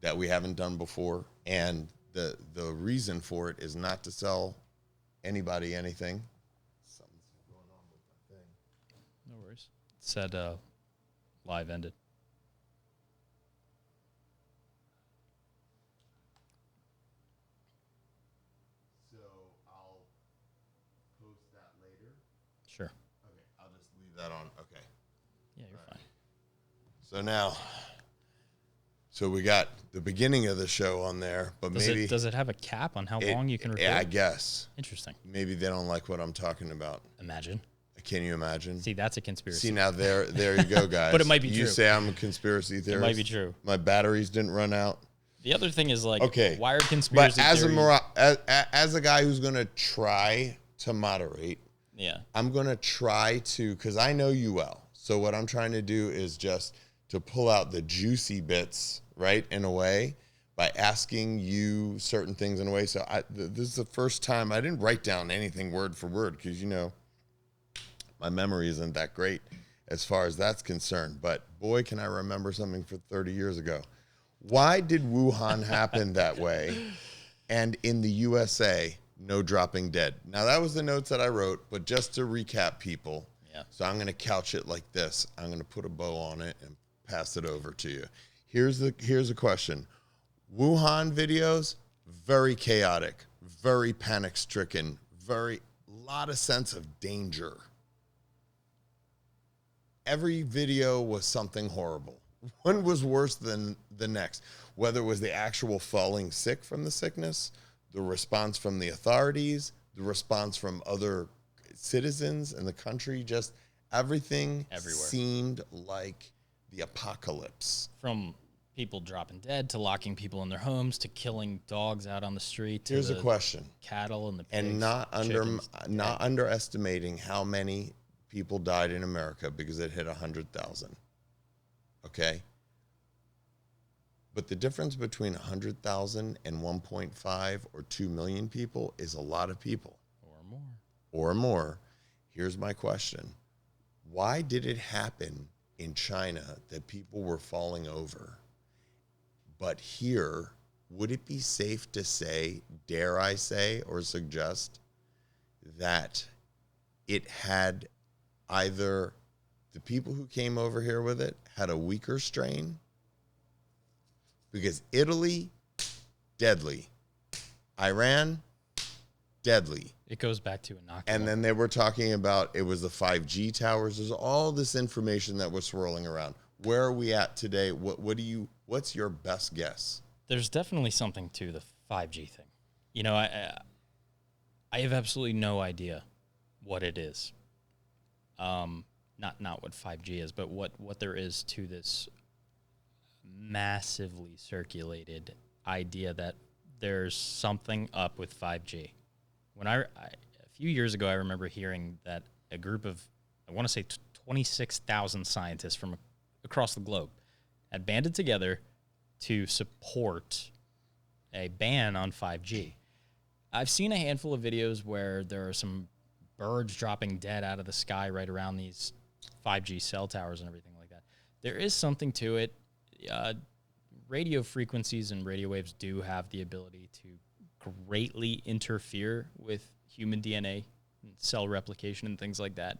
that we haven't done before, and the reason for it is not to sell anybody anything. Something's going on with the thing. No worries. It said live ended. So I'll post that later. Sure. Okay, I'll just leave that on. Okay. Yeah, you're fine. So now, so we got the beginning of the show on there, but Does it have a cap on how long you can record? Yeah, I guess. Interesting. Maybe they don't like what I'm talking about. Imagine. Can you imagine? See, that's a conspiracy. See, now there you go, guys. But it might be you true. say I'm a conspiracy theorist. It might be true. My batteries didn't run out. The other thing is like, Okay, why are conspiracy but theories? as a guy who's going to try to moderate, Yeah. I'm going to try to, because I know you well. So what I'm trying to do is just to pull out the juicy bits, right, in a way, by asking you certain things in a way. So this is the first time I didn't write down anything word for word because, you know, my memory isn't that great as far as that's concerned. But boy, can I remember something from 30 years ago. Why did Wuhan happen that way? And in the USA, no dropping dead. Now, that was the notes that I wrote, but just to recap people. Yeah. So I'm going to couch it like this. I'm going to put a bow on it and pass it over to you. Here's a question. Wuhan videos, very chaotic, very panic-stricken, very lot of sense of danger. Every video was something horrible. One was worse than the next, whether it was the actual falling sick from the sickness, the response from the authorities, the response from other citizens in the country, just everything Everywhere. Seemed like the apocalypse. From people dropping dead to locking people in their homes to killing dogs out on the street. To Here's a question. Cattle and the pigs, And not chickens. underestimating how many people died in America because it hit 100,000. Okay? But the difference between 100,000 and 1.5 or 2 million people is a lot of people. Or more. Here's my question. Why did it happen in China that people were falling over? But here, would it be safe to say, dare I say or suggest, that it had either the people who came over here with it had a weaker strain? Because Italy, deadly. Iran, deadly. It goes back to inoculum. And then they were talking about it was the 5G towers. There's all this information that was swirling around. Where are we at today? What's your best guess? There's definitely something to the 5G thing. You know, I have absolutely no idea what it is. Not what 5G is, but what there is to this massively circulated idea that there's something up with 5G. When a few years ago, I remember hearing that a group of, I want to say 26,000 scientists from across the globe had banded together to support a ban on 5G. I've seen a handful of videos where there are some birds dropping dead out of the sky right around these 5G cell towers and everything like that. There is something to it. Radio frequencies and radio waves do have the ability to greatly interfere with human DNA and cell replication and things like that.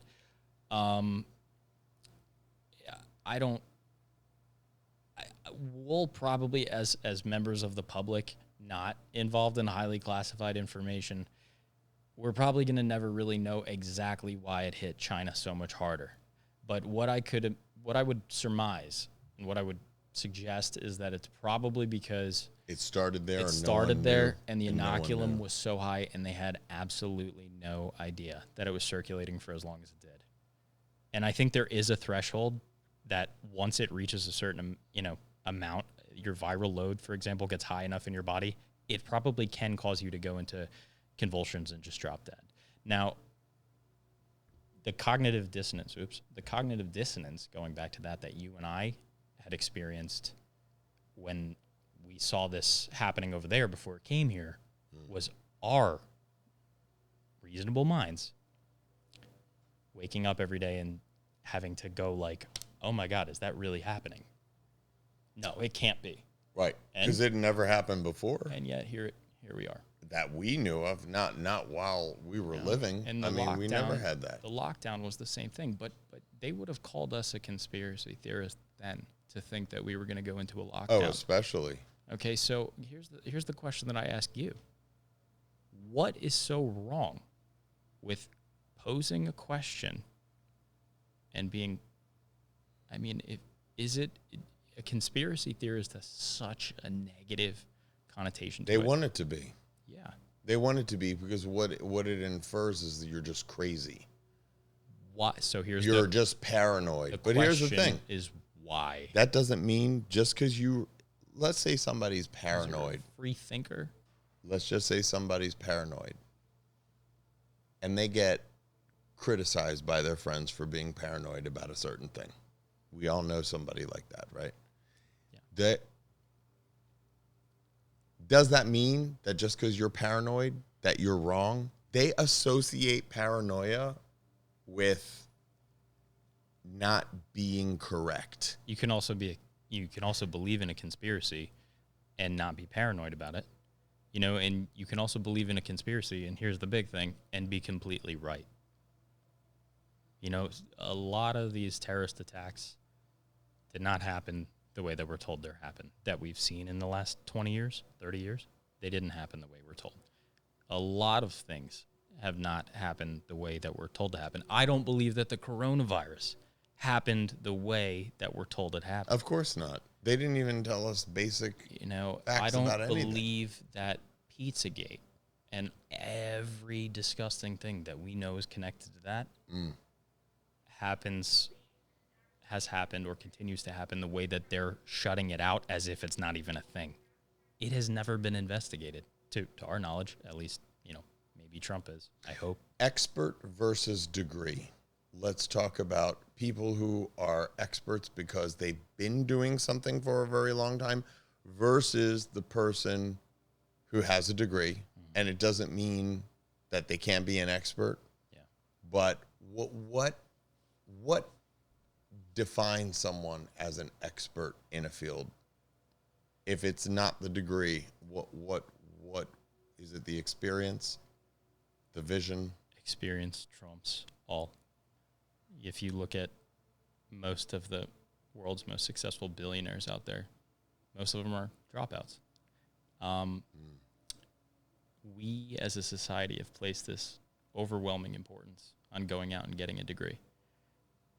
We'll probably, as members of the public, not involved in highly classified information, we're probably going to never really know exactly why it hit China so much harder. But what I would surmise and what I would suggest is that it's probably because it started there. And the inoculum was so high, and they had absolutely no idea that it was circulating for as long as it did. And I think there is a threshold that once it reaches a certain, amount, your viral load, for example, gets high enough in your body, it probably can cause you to go into convulsions and just drop dead. Now, the cognitive dissonance, going back to that you and I had experienced when we saw this happening over there before it came here, was our reasonable minds waking up every day and having to go like oh my God, is that really happening? No, it can't be. Right. Because it never happened before. And yet here we are. That we knew of, not while we were living. And we never had that. The lockdown was the same thing, but they would have called us a conspiracy theorist then to think that we were going to go into a lockdown. Oh, especially. Okay, so here's the question that I ask you. What is so wrong with posing a question and being, is it a conspiracy theorist has such a negative connotation to it? They want it to be. Yeah. They want it to be because what it infers is that you're just crazy. Why? So you're just paranoid. But here's the thing: is why that doesn't mean just because let's say somebody's paranoid, free thinker. Let's just say somebody's paranoid, and they get criticized by their friends for being paranoid about a certain thing. We all know somebody like that, right? Yeah. Does that mean that just because you're paranoid that you're wrong? They associate paranoia with not being correct. You can also believe in a conspiracy and not be paranoid about it. And you can also believe in a conspiracy, and here's the big thing, and be completely right. A lot of these terrorist attacks did not happen the way that we're told they're happened, that we've seen in the last 20 years, 30 years. They didn't happen the way we're told. A lot of things have not happened the way that we're told to happen. I don't believe that the coronavirus happened the way that we're told it happened. Of course not. They didn't even tell us basic facts I don't about anything. believe that Pizzagate and every disgusting thing that we know is connected to that has happened or continues to happen the way that they're shutting it out as if it's not even a thing. It has never been investigated, to our knowledge, at least, maybe Trump is, I hope. Expert versus degree. Let's talk about people who are experts because they've been doing something for a very long time versus the person who has a degree. And it doesn't mean that they can't be an expert. Yeah. But what defines someone as an expert in a field? If it's not the degree, what is it? The experience, the vision? Experience trumps all. If you look at most of the world's most successful billionaires out there, most of them are dropouts. We as a society have placed this overwhelming importance on going out and getting a degree.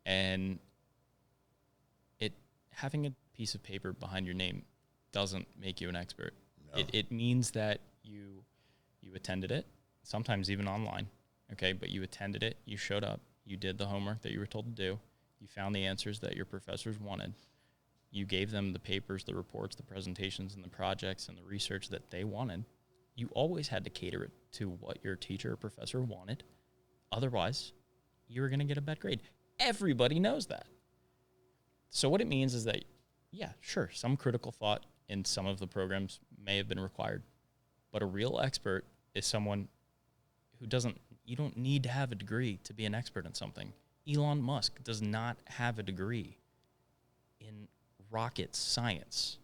And having a piece of paper behind your name doesn't make you an expert. No. It means that you attended it, sometimes even online, okay? But you attended it, you showed up, you did the homework that you were told to do, you found the answers that your professors wanted, you gave them the papers, the reports, the presentations, and the projects and the research that they wanted. You always had to cater it to what your teacher or professor wanted. Otherwise, you were going to get a bad grade. Everybody knows that. So what it means is that, yeah, sure, some critical thought in some of the programs may have been required, but a real expert is someone who you don't need to have a degree to be an expert in something. Elon Musk does not have a degree in rocket science,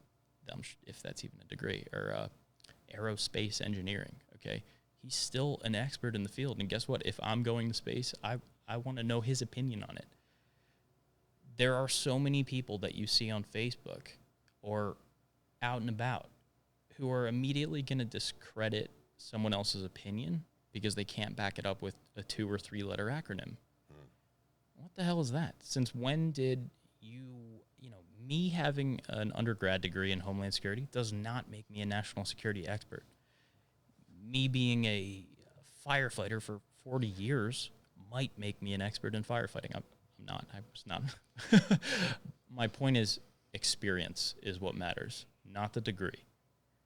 if that's even a degree, or aerospace engineering, okay? He's still an expert in the field, and guess what? If I'm going to space, I want to know his opinion on it. There are so many people that you see on Facebook or out and about who are immediately going to discredit someone else's opinion because they can't back it up with a 2 or 3 letter acronym. What the hell is that? Since when did me having an undergrad degree in Homeland Security does not make me a national security expert. Me being a firefighter for 40 years might make me an expert in firefighting. I'm not. I was not. My point is experience is what matters, not the degree.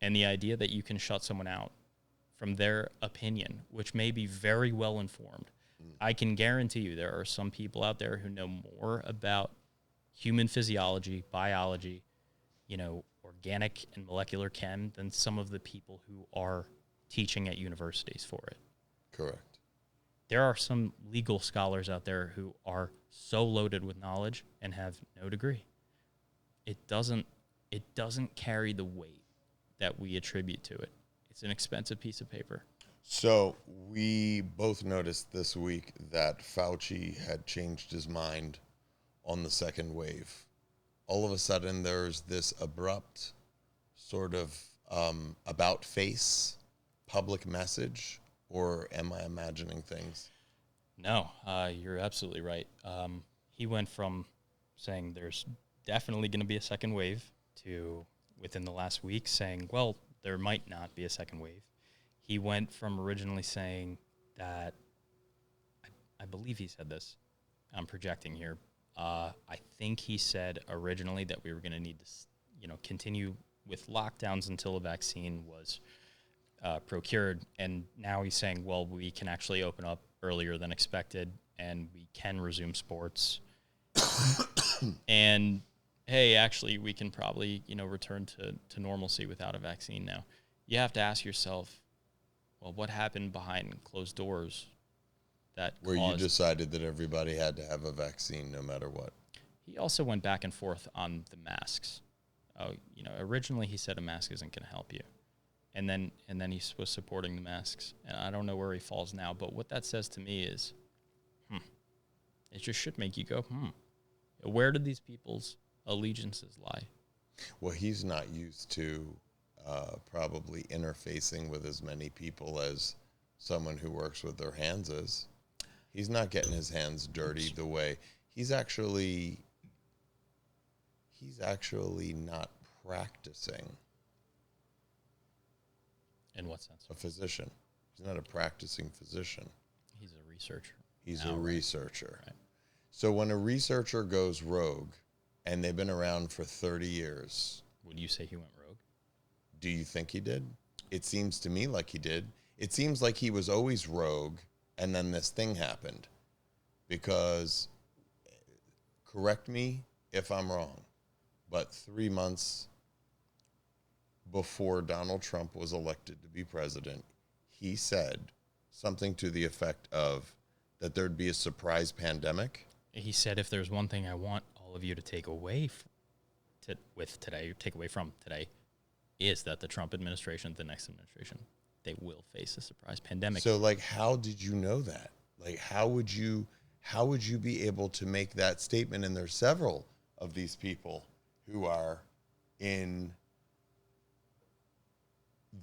And the idea that you can shut someone out from their opinion, which may be very well informed. I can guarantee you there are some people out there who know more about human physiology, biology, organic and molecular chem than some of the people who are teaching at universities for it. Correct. there are some legal scholars out there who are so loaded with knowledge and have no degree. It doesn't carry the weight that we attribute to it. It's an expensive piece of paper. So we both noticed this week that Fauci had changed his mind on the second wave. All of a sudden, there's this abrupt sort of about face public message, or am I imagining things? No, you're absolutely right. He went from saying there's definitely going to be a second wave to within the last week saying, well, there might not be a second wave. He went from originally saying that, I believe he said this, I'm projecting here. I think he said originally that we were going to need to, continue with lockdowns until a vaccine was procured. And now he's saying, well, we can actually open up earlier than expected and we can resume sports. And hey, actually, we can probably, return to normalcy without a vaccine now. You have to ask yourself, well, what happened behind closed doors where you decided that everybody had to have a vaccine no matter what? He also went back and forth on the masks. Originally he said a mask isn't going to help you. And then he was supporting the masks. And I don't know where he falls now, but what that says to me is, it just should make you go, where did these people's allegiances lie? Well, he's not used to probably interfacing with as many people as someone who works with their hands is. He's not getting his hands dirty the way he's actually not practicing. In what sense? A physician. He's not a practicing physician. He's a researcher. He's a researcher. Right. So when a researcher goes rogue, and they've been around for 30 years. Would you say he went rogue? Do you think he did? It seems to me like he did. It seems like he was always rogue, and then this thing happened. Because, correct me if I'm wrong, but 3 months before Donald Trump was elected to be president, he said something to the effect of that there'd be a surprise pandemic. He said, if there's one thing I want all of you to take away from today, is that the Trump administration, the next administration, they will face a surprise pandemic. So, how did you know that? How would you be able to make that statement? And there's several of these people who are in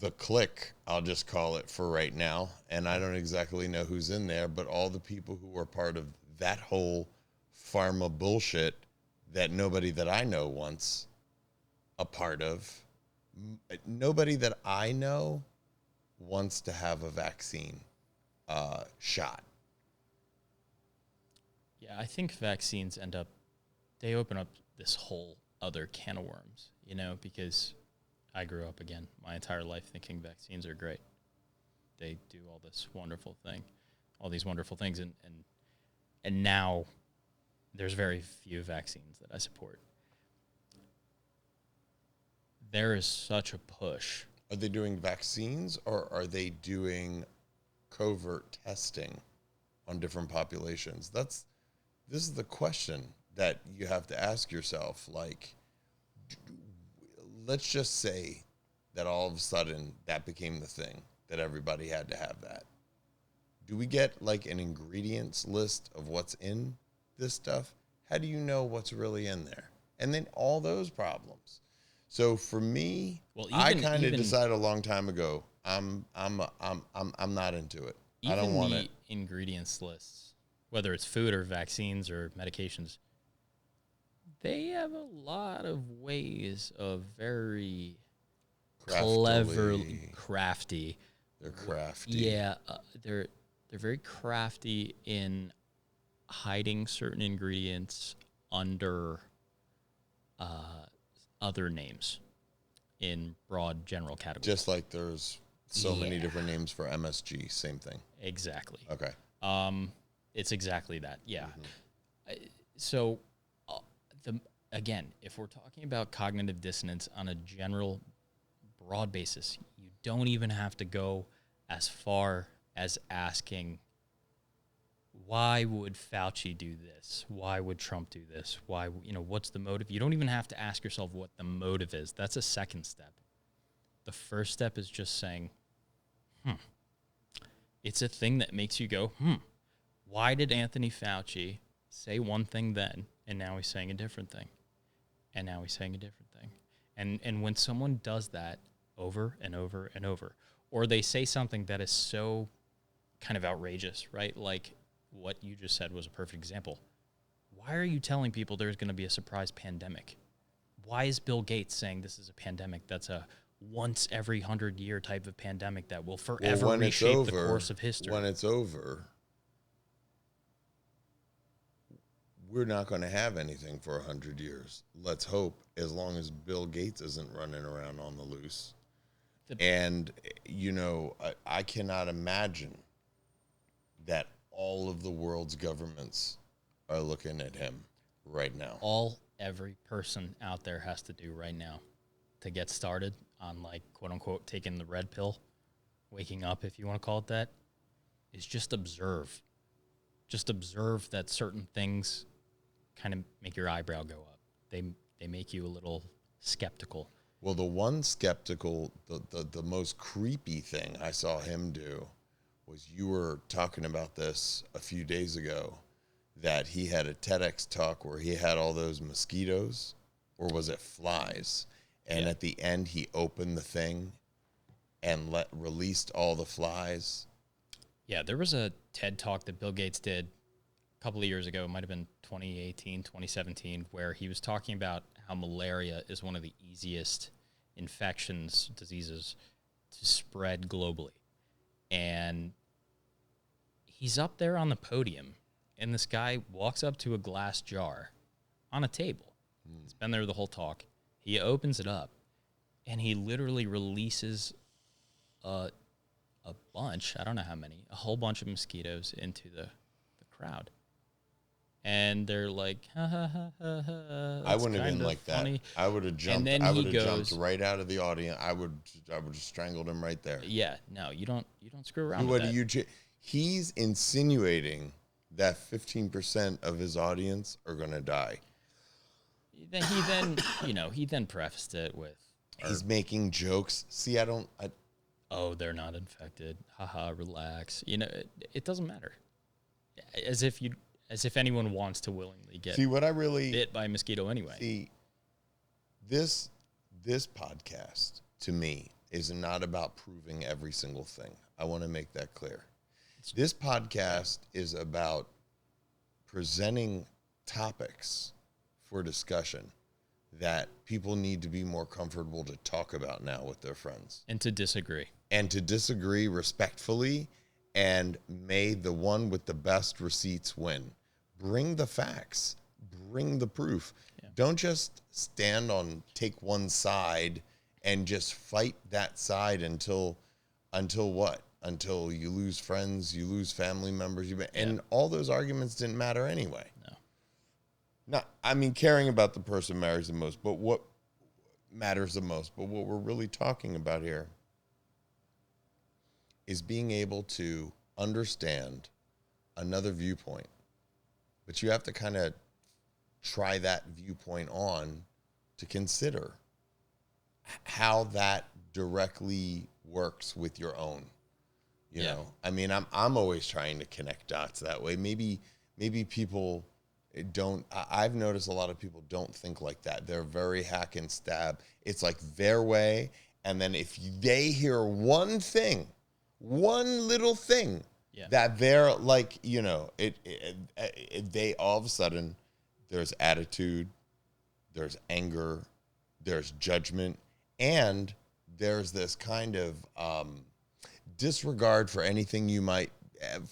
the clique, I'll just call it for right now, and I don't exactly know who's in there, but all the people who are part of that whole pharma bullshit that nobody that I know wants a part of. Nobody that I know wants to have a vaccine shot. Yeah, I think vaccines they open up this whole other can of worms, because I grew up, again, my entire life thinking vaccines are great. They do all these wonderful things, and now there's very few vaccines that I support. There is such a push. Are they doing vaccines, or are they doing covert testing on different populations? This is the question that you have to ask yourself. Let's just say that all of a sudden that became the thing, that everybody had to have that. Do we get an ingredients list of what's in this stuff? How do you know what's really in there? And then all those problems. So for me, I kind of decided a long time ago, I'm not into it. I don't want it. Ingredients lists, whether it's food or vaccines or medications, they have a lot of ways of very cleverly crafty. They're crafty. Yeah, they're very crafty in hiding certain ingredients under other names in broad general categories. Just like there's so many different names for MSG, same thing. Exactly. Okay. It's exactly that. Yeah. Mm-hmm. So, again, if we're talking about cognitive dissonance on a general, broad basis, you don't even have to go as far as asking why would Fauci do this? Why would Trump do this? Why, what's the motive? You don't even have to ask yourself what the motive is. That's a second step. The first step is just saying, It's a thing that makes you go, why did Anthony Fauci say one thing then, and now he's saying a different thing? And now he's saying a different thing. And when someone does that over and over and over, or they say something that is so kind of outrageous, right? Like what you just said was a perfect example. Why are you telling people there's going to be a surprise pandemic? Why is Bill Gates saying this is a pandemic that's a once every 100-year type of pandemic that will forever reshape the course of history? When it's over, we're not going to have anything for 100 years. Let's hope, as long as Bill Gates isn't running around on the loose. And, I cannot imagine that all of the world's governments are looking at him right now. Every person out there has to do right now to get started on, like, quote unquote, taking the red pill, waking up, if you want to call it that, is just observe. Just observe that certain things kind of make your eyebrow go up. They make you a little skeptical. Well, the one skeptical, the most creepy thing I saw him do was, you were talking about this a few days ago, that he had a TEDx talk where he had all those mosquitoes, or was it flies? And at the end, he opened the thing and released all the flies. Yeah, there was a TED talk that Bill Gates did a couple of years ago. It might have been 2018, 2017, where he was talking about how malaria is one of the easiest diseases to spread globally. And he's up there on the podium, and this guy walks up to a glass jar on a table. He's been there the whole talk. He opens it up, and he literally releases a bunch, I don't know how many, a whole bunch of mosquitoes into the crowd. And they're like, ha, ha, ha, ha, ha. I wouldn't have been like funny. That. I would have jumped. I would have jumped right out of the audience. I would have strangled him right there. Yeah, no, you don't screw around with that. He's insinuating that 15% of his audience are going to die. He then prefaced it with, he's making jokes. See, they're not infected. Haha, relax. It doesn't matter. As if anyone wants to willingly get bit by a mosquito anyway. See, this podcast, to me, is not about proving every single thing. I want to make that clear. This podcast is about presenting topics for discussion that people need to be more comfortable to talk about now with their friends. And to disagree. And to disagree respectfully, and may the one with the best receipts win. Bring the facts. Bring the proof. Yeah. Don't just take one side and just fight that side until what? Until you lose friends, you lose family members, and all those arguments didn't matter anyway. Caring about the person matters the most, but what matters the most, but what we're really talking about here is being able to understand another viewpoint. But you have to kind of try that viewpoint on to consider how that directly works with your own. You know, I'm always trying to connect dots that way. Maybe people don't. I've noticed a lot of people don't think like that. They're very hack and stab. It's like their way, and then if they hear one little thing that they're like, they all of a sudden, there's attitude, there's anger, there's judgment, and there's this kind of disregard for anything you might.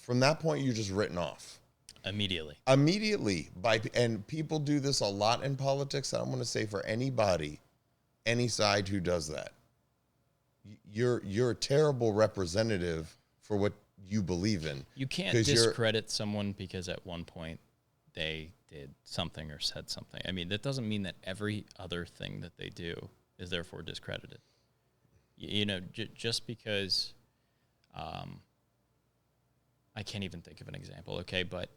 From that point, you're just written off. Immediately. And people do this a lot in politics. I don't want to say for anybody, any side who does that. You're a terrible representative for what you believe in. You can't discredit someone because at one point they did something or said something. That doesn't mean that every other thing that they do is therefore discredited. Just because I can't even think of an example, okay, but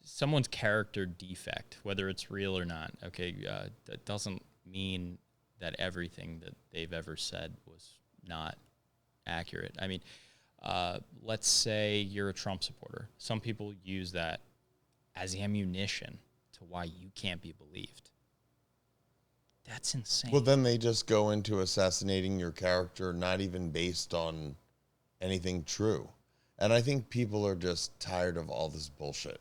someone's character defect, whether it's real or not, okay, that doesn't mean that everything that they've ever said was not accurate. I mean, let's say you're a Trump supporter. Some people use that as ammunition to why you can't be believed. That's insane. Well, then they just go into assassinating your character, not even based on anything true. And I think people are just tired of all this bullshit.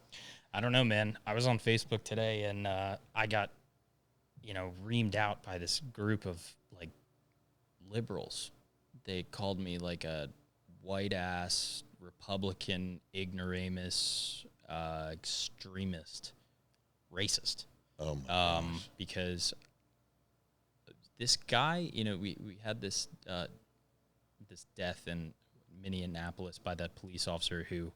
I don't know, man. I was on Facebook today, and I got, reamed out by this group of, like, liberals. They called me, like, a white-ass Republican ignoramus extremist, racist. Oh, my gosh. Because this guy, we had this this death in Minneapolis by that police officer who,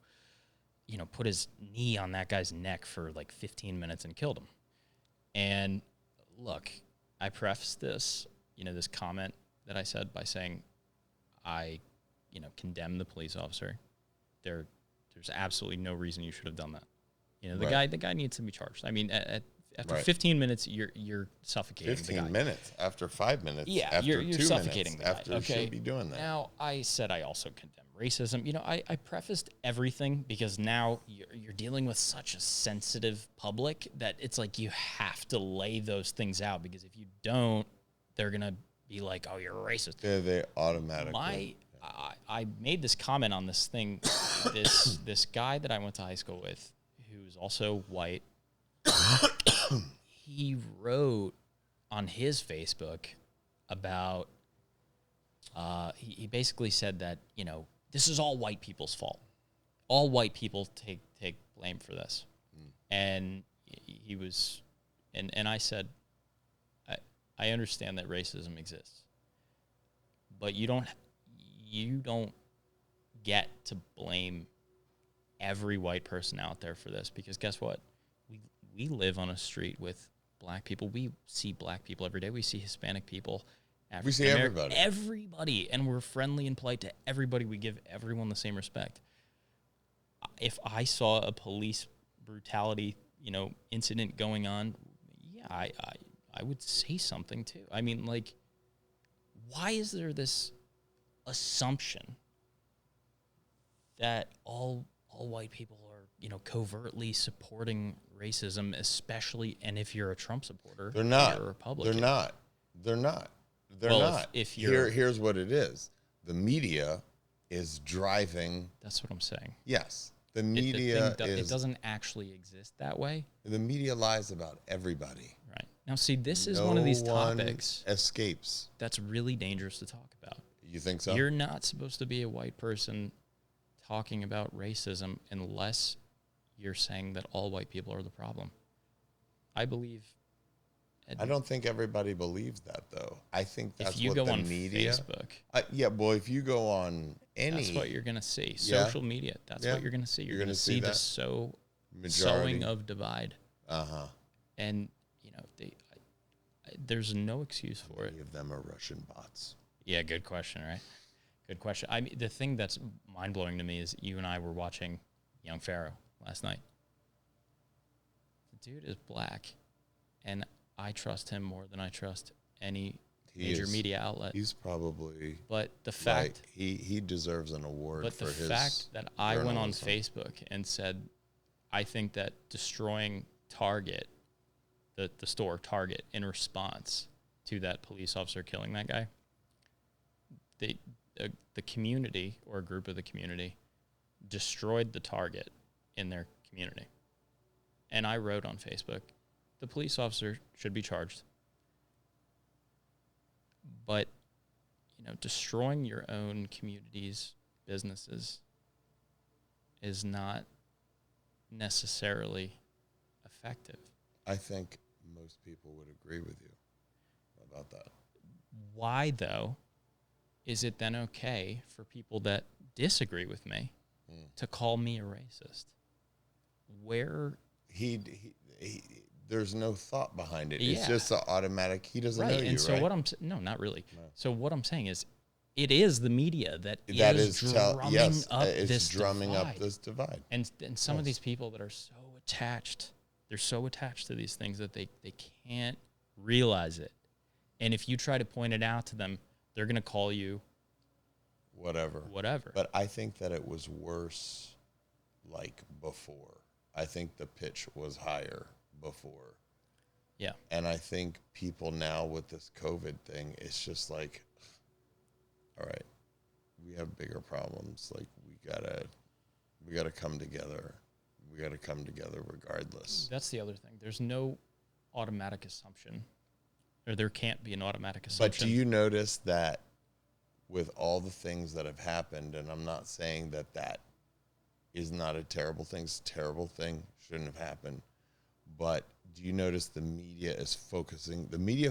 put his knee on that guy's neck for like 15 minutes and killed him. And look, I prefaced this, this comment that I said by saying I, condemn the police officer. There's absolutely no reason you should have done that. The guy needs to be charged. I mean, after 15 minutes, you're suffocating 15 the guy. minutes, after 5 minutes, yeah, after you're 2 suffocating minutes, the guy. after Okay, you shouldn't be doing that. Now, I said I also condemn racism. I prefaced everything because now you're dealing with such a sensitive public that it's like you have to lay those things out, because if you don't, they're going to be like, oh, you're racist. Yeah, they automatically. I made this comment on this thing, this guy that I went to high school with, who's also white, he wrote on his Facebook about, he basically said that, this is all white people's fault. All white people take blame for this. And he was, and I said, I understand that racism exists, but you don't get to blame every white person out there for this, because guess what? We live on a street with black people. We see black people every day. We see Hispanic people. We see everybody. Everybody. And we're friendly and polite to everybody. We give everyone the same respect. If I saw a police brutality, incident going on, yeah, I would say something too. I mean, like, why is there this assumption that all white people are, covertly supporting racism, especially, and if you're a Trump supporter, they're not. You're a Republican. They're not. If you're here's what it is. The media is driving. That's what I'm saying. Yes, the media it doesn't actually exist that way. The media lies about everybody. Right. Now, see, this is one of these topics escapes. that's really dangerous to talk about. You think so? You're not supposed to be a white person talking about racism unless you're saying that all white people are the problem. I believe. I don't think everybody believes that, though. I think that's if you what go the on media. Facebook, Yeah, well, if you go on any, that's what you're gonna see. Social media. That's what you're gonna see. You're gonna see the sowing of divide. And there's no excuse for it. Many of them are Russian bots. Yeah, good question, right? Good question. I mean, the thing that's mind-blowing to me is you and I were watching Young Pharaoh last night. The dude is black, and I trust him more than I trust any major media outlet. He's probably... But the fact... He deserves an award for his... But the fact that I went on Facebook and said, I think that destroying Target, the store Target, in response to that police officer killing that guy, the community, or a group of the community, destroyed the Target in their community. And I wrote on Facebook, the police officer should be charged. But, destroying your own community's businesses is not necessarily effective. I think most people would agree with you about that. Why, though, is it then okay for people that disagree with me to call me a racist? Where... There's no thought behind it. Yeah. It's just an automatic. He doesn't know you, and so right? no, not really. No. So what I'm saying is, It is the media that is drumming up this divide. And some of these people that are so attached, they're so attached to these things that they can't realize it. And if you try to point it out to them, they're going to call you whatever. But I think that it was worse like before. I think the pitch was higher before. Yeah. And I think people now with this COVID thing, it's just like, all right, we have bigger problems. Like we gotta come together. We gotta come together regardless. That's the other thing. There's no automatic assumption, or there can't be an automatic assumption. But do you notice that with all the things that have happened, and I'm not saying that is not a terrible thing. It's a terrible thing. Shouldn't have happened. But do you notice the media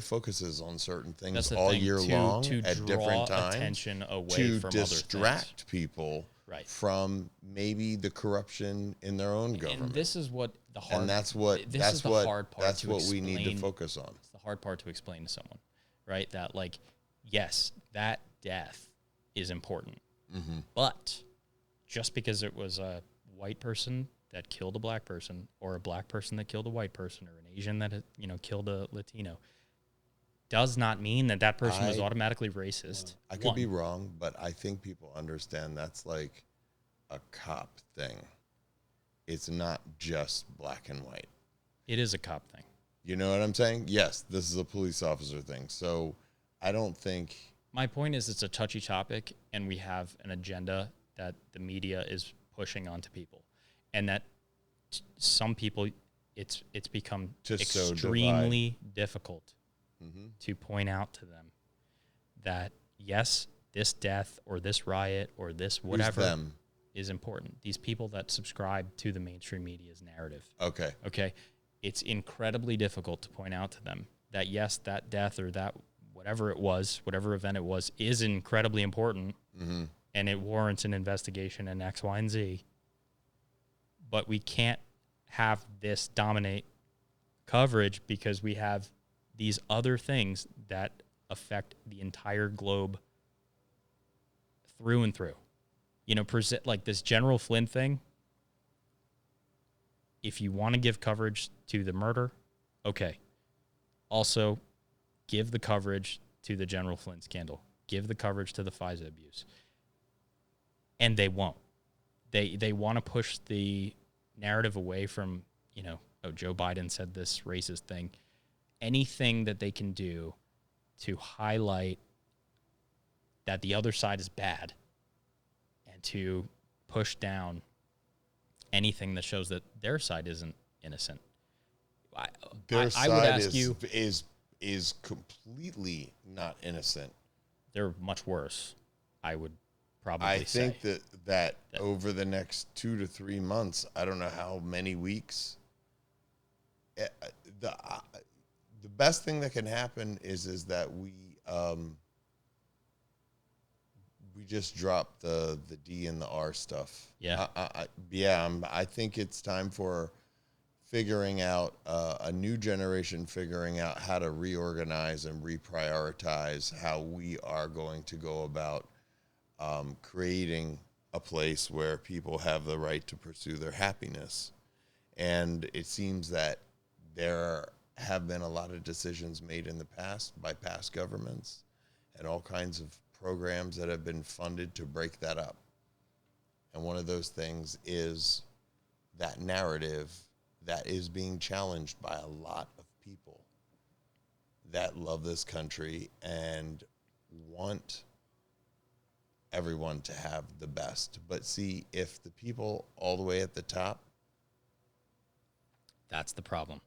focuses on certain things all year long at different times attention away to from distract people from maybe the corruption in their own government. And this is what the hard. And that's what we need to focus on. It's the hard part to explain to someone, right? That like, yes, that death is important, but just because it was a white person that killed a black person, or a black person that killed a white person, or an Asian that killed a Latino, does not mean that person is automatically racist. I could be wrong, but I think people understand that's like a cop thing. It's not just black and white. It is a cop thing. You know what I'm saying? Yes, this is a police officer thing. So I don't think... My point is it's a touchy topic, and we have an agenda that the media is pushing onto people. And that some people, it's become extremely difficult to point out to them that, yes, this death or this riot or this whatever is important. These people that subscribe to the mainstream media's narrative. Okay. It's incredibly difficult to point out to them that, yes, that death or that whatever it was, whatever event it was, is incredibly important, and it warrants an investigation in X, Y, and Z. But we can't have this dominate coverage because we have these other things that affect the entire globe through and through. Like this General Flynn thing, if you want to give coverage to the murder, okay. Also, give the coverage to the General Flynn scandal. Give the coverage to the FISA abuse. And they won't. They want to push the narrative away from, Joe Biden said this racist thing. Anything that they can do to highlight that the other side is bad and to push down anything that shows that their side isn't innocent. Their side is completely not innocent. They're much worse, I would probably say. I think that over the next 2 to 3 months, I don't know how many weeks, the best thing that can happen is that we just drop the D and the R stuff. Yeah. I think it's time for figuring out a new generation figuring out how to reorganize and reprioritize how we are going to go about creating a place where people have the right to pursue their happiness. And it seems that there have been a lot of decisions made in the past by past governments and all kinds of programs that have been funded to break that up. And one of those things is that narrative that is being challenged by a lot of people that love this country and want everyone to have the best. But see, if the people all the way at the top... That's the problem.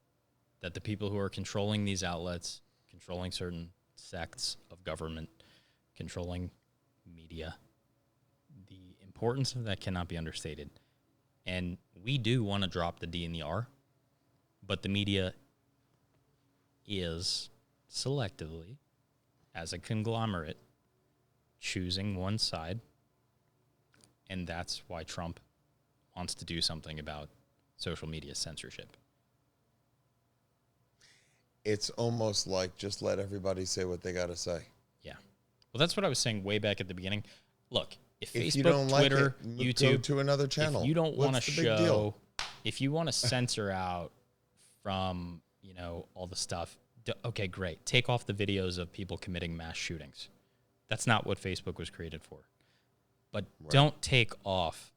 That the people who are controlling these outlets, controlling certain sects of government, controlling media, the importance of that cannot be understated. And we do want to drop the D and the R, but the media is selectively, as a conglomerate, choosing one side, and that's why Trump wants to do something about social media censorship. It's almost like just let everybody say what they got to say. Yeah. Well, that's what I was saying way back at the beginning. Look, if If Facebook, you don't like Twitter, it, YouTube, go to another channel. if you don't want to What's the big deal? if you want to censor out from, all the stuff, okay, great. Take off the videos of people committing mass shootings. That's not what Facebook was created for. But don't take off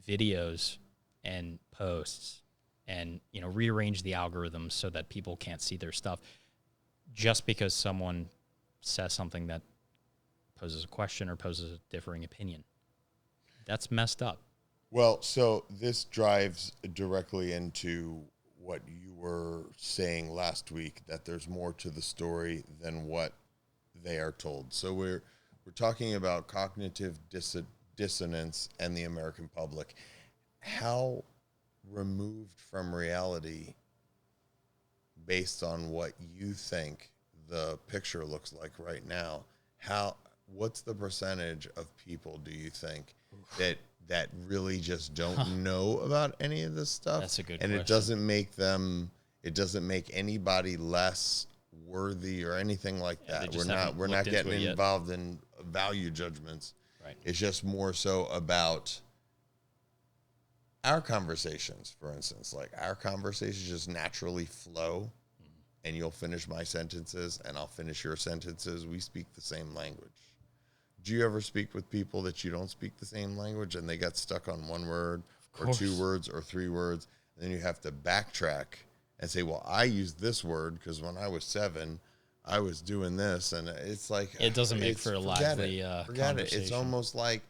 videos and posts and, rearrange the algorithms so that people can't see their stuff just because someone says something that poses a question or poses a differing opinion. That's messed up. Well, so this drives directly into what you were saying last week, that there's more to the story than what they are told. So we're talking about cognitive dissonance and the American public. How removed from reality, based on what you think the picture looks like right now, what's the percentage of people do you think that really just don't know about any of this stuff? That's a good and question. it doesn't make anybody less worthy or anything like that. We're not getting involved in value judgments. Right. It's just more so about our conversations, for instance. Like, our conversations just naturally flow, and you'll finish my sentences and I'll finish your sentences. We speak the same language. Do you ever speak with people that you don't speak the same language and they got stuck on one word or two words or three words? And then you have to backtrack and say, well, I used this word because when I was 7, I was doing this. And it's like, it doesn't make for a lively conversation. It's almost like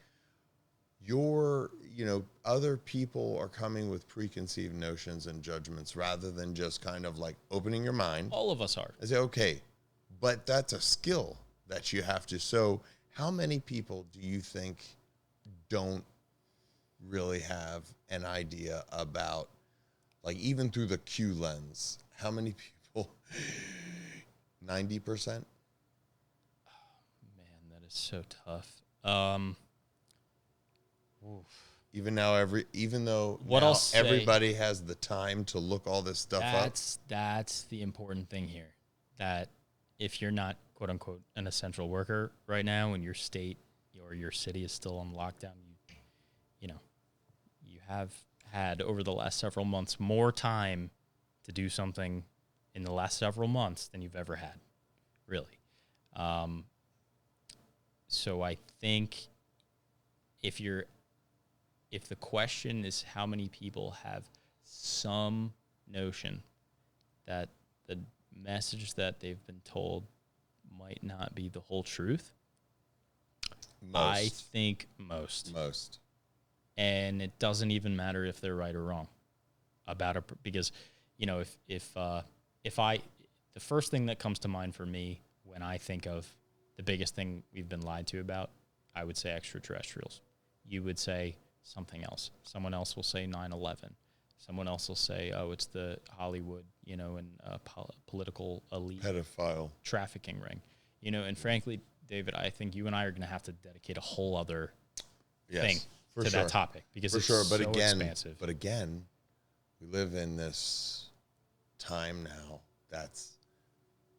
other people are coming with preconceived notions and judgments rather than just kind of like opening your mind. All of us are. I say, okay, but that's a skill that you have to. So how many people do you think don't really have an idea about, like, even through the Q lens, how many people, 90%? Man, that is so tough. Even though what now I'll say, everybody has the time to look all this stuff up. That's the important thing here. That if you're not, quote unquote, an essential worker right now, and your state or your city is still on lockdown, you have had over the last several months more time to do something in the last several months than you've ever had, really. So I think if the question is how many people have some notion that the message that they've been told might not be the whole truth, I think most. And it doesn't even matter if they're right or wrong about it, because, if the first thing that comes to mind for me when I think of the biggest thing we've been lied to about, I would say extraterrestrials. You would say something else. Someone else will say 9/11. Someone else will say, oh, it's the Hollywood, and political elite Pedophile trafficking ring. And frankly, David, I think you and I are going to have to dedicate a whole other thing to that topic, because it's so expansive. But again, we live in this time now that's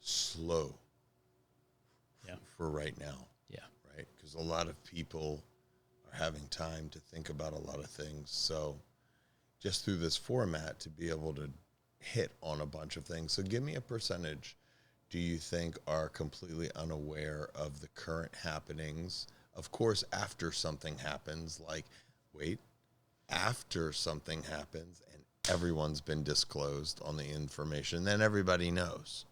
slow for right now. Yeah. Right? Because a lot of people are having time to think about a lot of things. So just through this format to be able to hit on a bunch of things. So give me a percentage do you think are completely unaware of the current happenings? Of course, after something happens, after something happens and everyone's been disclosed on the information, then everybody knows.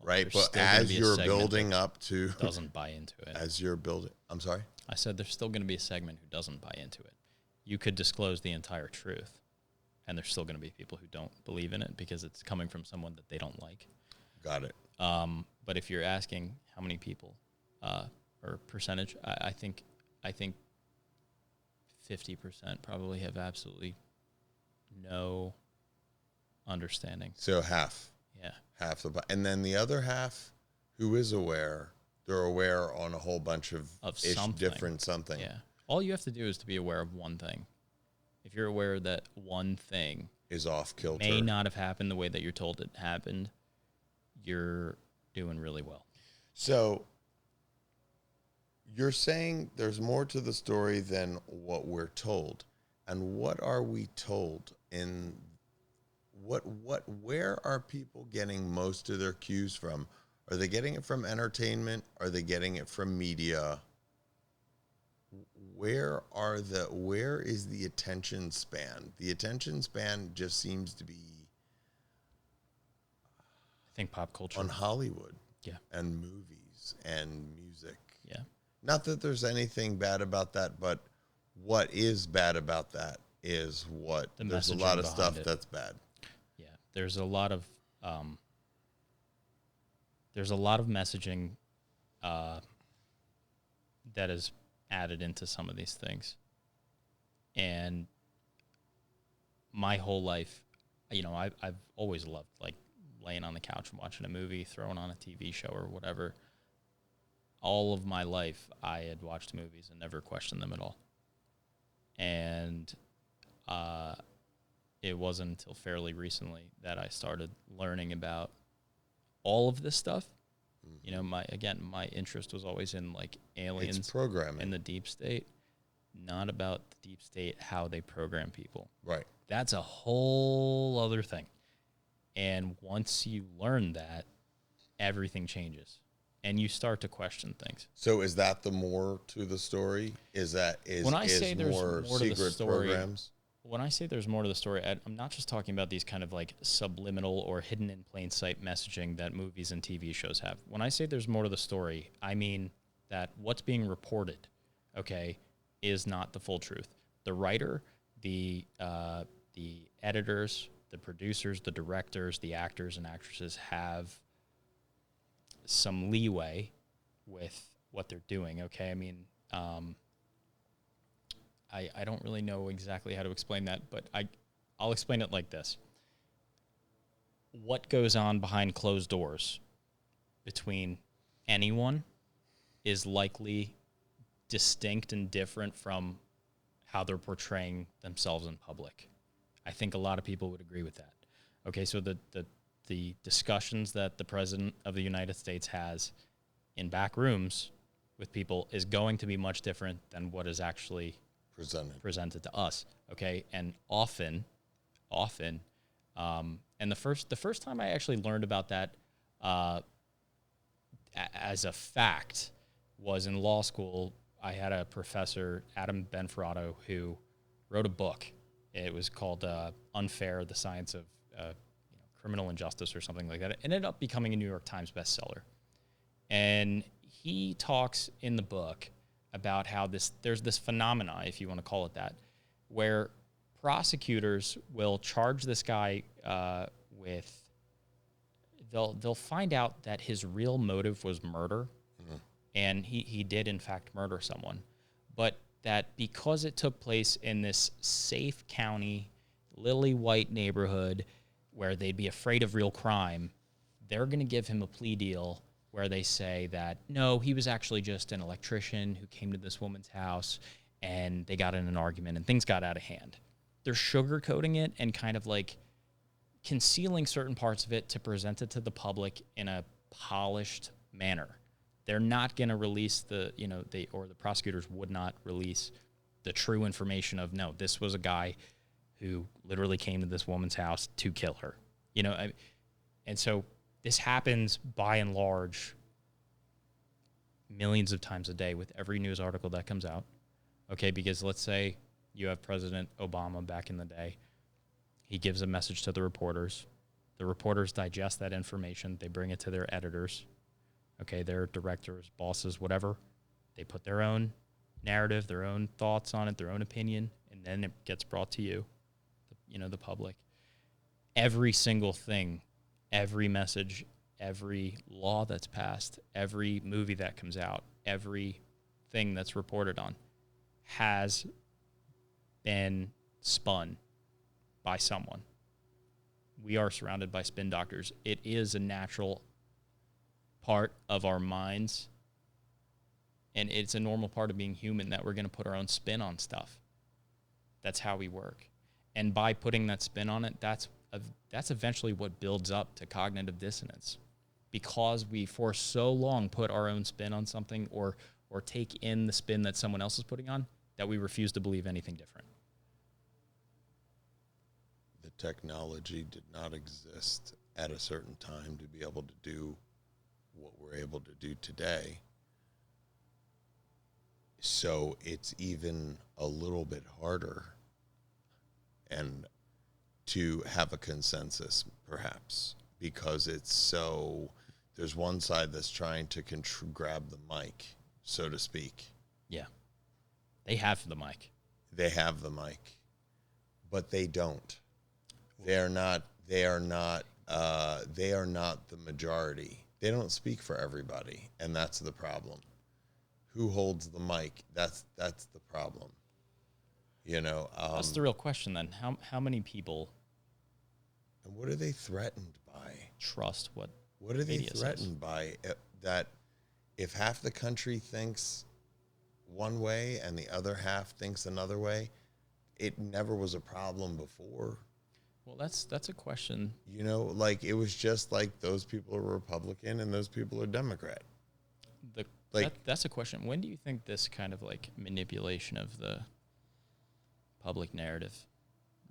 Right? But as you're building up to... doesn't buy into it. As you're building... I'm sorry? I said there's still going to be a segment who doesn't buy into it. You could disclose the entire truth, and there's still going to be people who don't believe in it because it's coming from someone that they don't like. Got it. But if you're asking how many people or percentage, I think 50% probably have absolutely no understanding. So half. Yeah. Half and then the other half, who is aware, they're aware on a whole bunch of different something. Yeah. All you have to do is to be aware of one thing. If you're aware that one thing is off kilter, may not have happened the way that you're told it happened, you're doing really well. So You're saying there's more to the story than what we're told. And what are we told in where are people getting most of their cues from? Are they getting it from entertainment? Are they getting it from media? Where is the attention span? The attention span just seems to be I think pop culture. on Hollywood. Yeah. And movies and music. Yeah. Not that there's anything bad about that, but what is bad about that is there's a lot of stuff that's bad. Yeah. There's a lot of messaging that is added into some of these things. And my whole life, I've always loved like laying on the couch and watching a movie, throwing on a TV show or whatever. All of my life, I had watched movies and never questioned them at all. And it wasn't until fairly recently that I started learning about all of this stuff. Mm-hmm. My interest was always in like aliens, it's programming, and the deep state, not about the deep state, how they program people. Right. That's a whole other thing. And once you learn that, everything changes. And you start to question things. So is that the more to the story? When I say there's more to the story, programs? When I say there's more to the story, I'm not just talking about these kind of like subliminal or hidden in plain sight messaging that movies and TV shows have. When I say there's more to the story, I mean that what's being reported, okay, is not the full truth. The writer, the editors, the producers, the directors, the actors and actresses have some leeway with what they're doing, okay? I mean, I don't really know exactly how to explain that, but I'll explain it like this. What goes on behind closed doors between anyone is likely distinct and different from how they're portraying themselves in public. I think a lot of people would agree with that. Okay, so the discussions that the President of the United States has in back rooms with people is going to be much different than what is actually presented to us. Okay, and often, and the first time I actually learned about that as a fact was in law school. I had a professor, Adam Benferato, who wrote a book. It was called Unfair, the Science of Criminal Injustice or something like that. It ended up becoming a New York Times bestseller. And he talks in the book about how there's this phenomena, if you want to call it that, where prosecutors will charge this guy with, they'll find out that his real motive was murder, and he did in fact murder someone, but that because it took place in this safe county, lily white neighborhood where they'd be afraid of real crime, they're going to give him a plea deal where they say that, no, he was actually just an electrician who came to this woman's house and they got in an argument and things got out of hand. They're sugarcoating it and kind of like concealing certain parts of it to present it to the public in a polished manner. They're not going to release the prosecutors would not release the true information of, no, this was a guy who literally came to this woman's house to kill her. And so this happens by and large millions of times a day with every news article that comes out. Okay, because let's say you have President Obama back in the day. He gives a message to the reporters. The reporters digest that information. They bring it to their editors. Okay, their directors, bosses, whatever. They put their own narrative, their own thoughts on it, their own opinion, and then it gets brought to you, the public. Every single thing, every message, every law that's passed, every movie that comes out, every thing that's reported on has been spun by someone. We are surrounded by spin doctors. It is a natural part of our minds, and it's a normal part of being human that we're going to put our own spin on stuff. That's how we work. And by putting that spin on it, that's eventually what builds up to cognitive dissonance, because we for so long put our own spin on something or or take in the spin that someone else is putting on, that we refuse to believe anything different. The technology did not exist at a certain time to be able to do what we're able to do today. So it's even a little bit harder and to have a consensus, perhaps, because it's so, there's one side that's trying to grab the mic, so to speak. Yeah. They have the mic. They have the mic, but they don't. They are not the majority. They don't speak for everybody, and that's the problem. Who holds the mic? That's the problem. You know, that's the real question then. How many people and what are they threatened by? Trust what are they media threatened says? by? That if half the country thinks one way and the other half thinks another way, it never was a problem before. Well, that's a question. You know, like it was just like those people are Republican and those people are Democrat. That's a question. When do you think this kind of like manipulation of the public narrative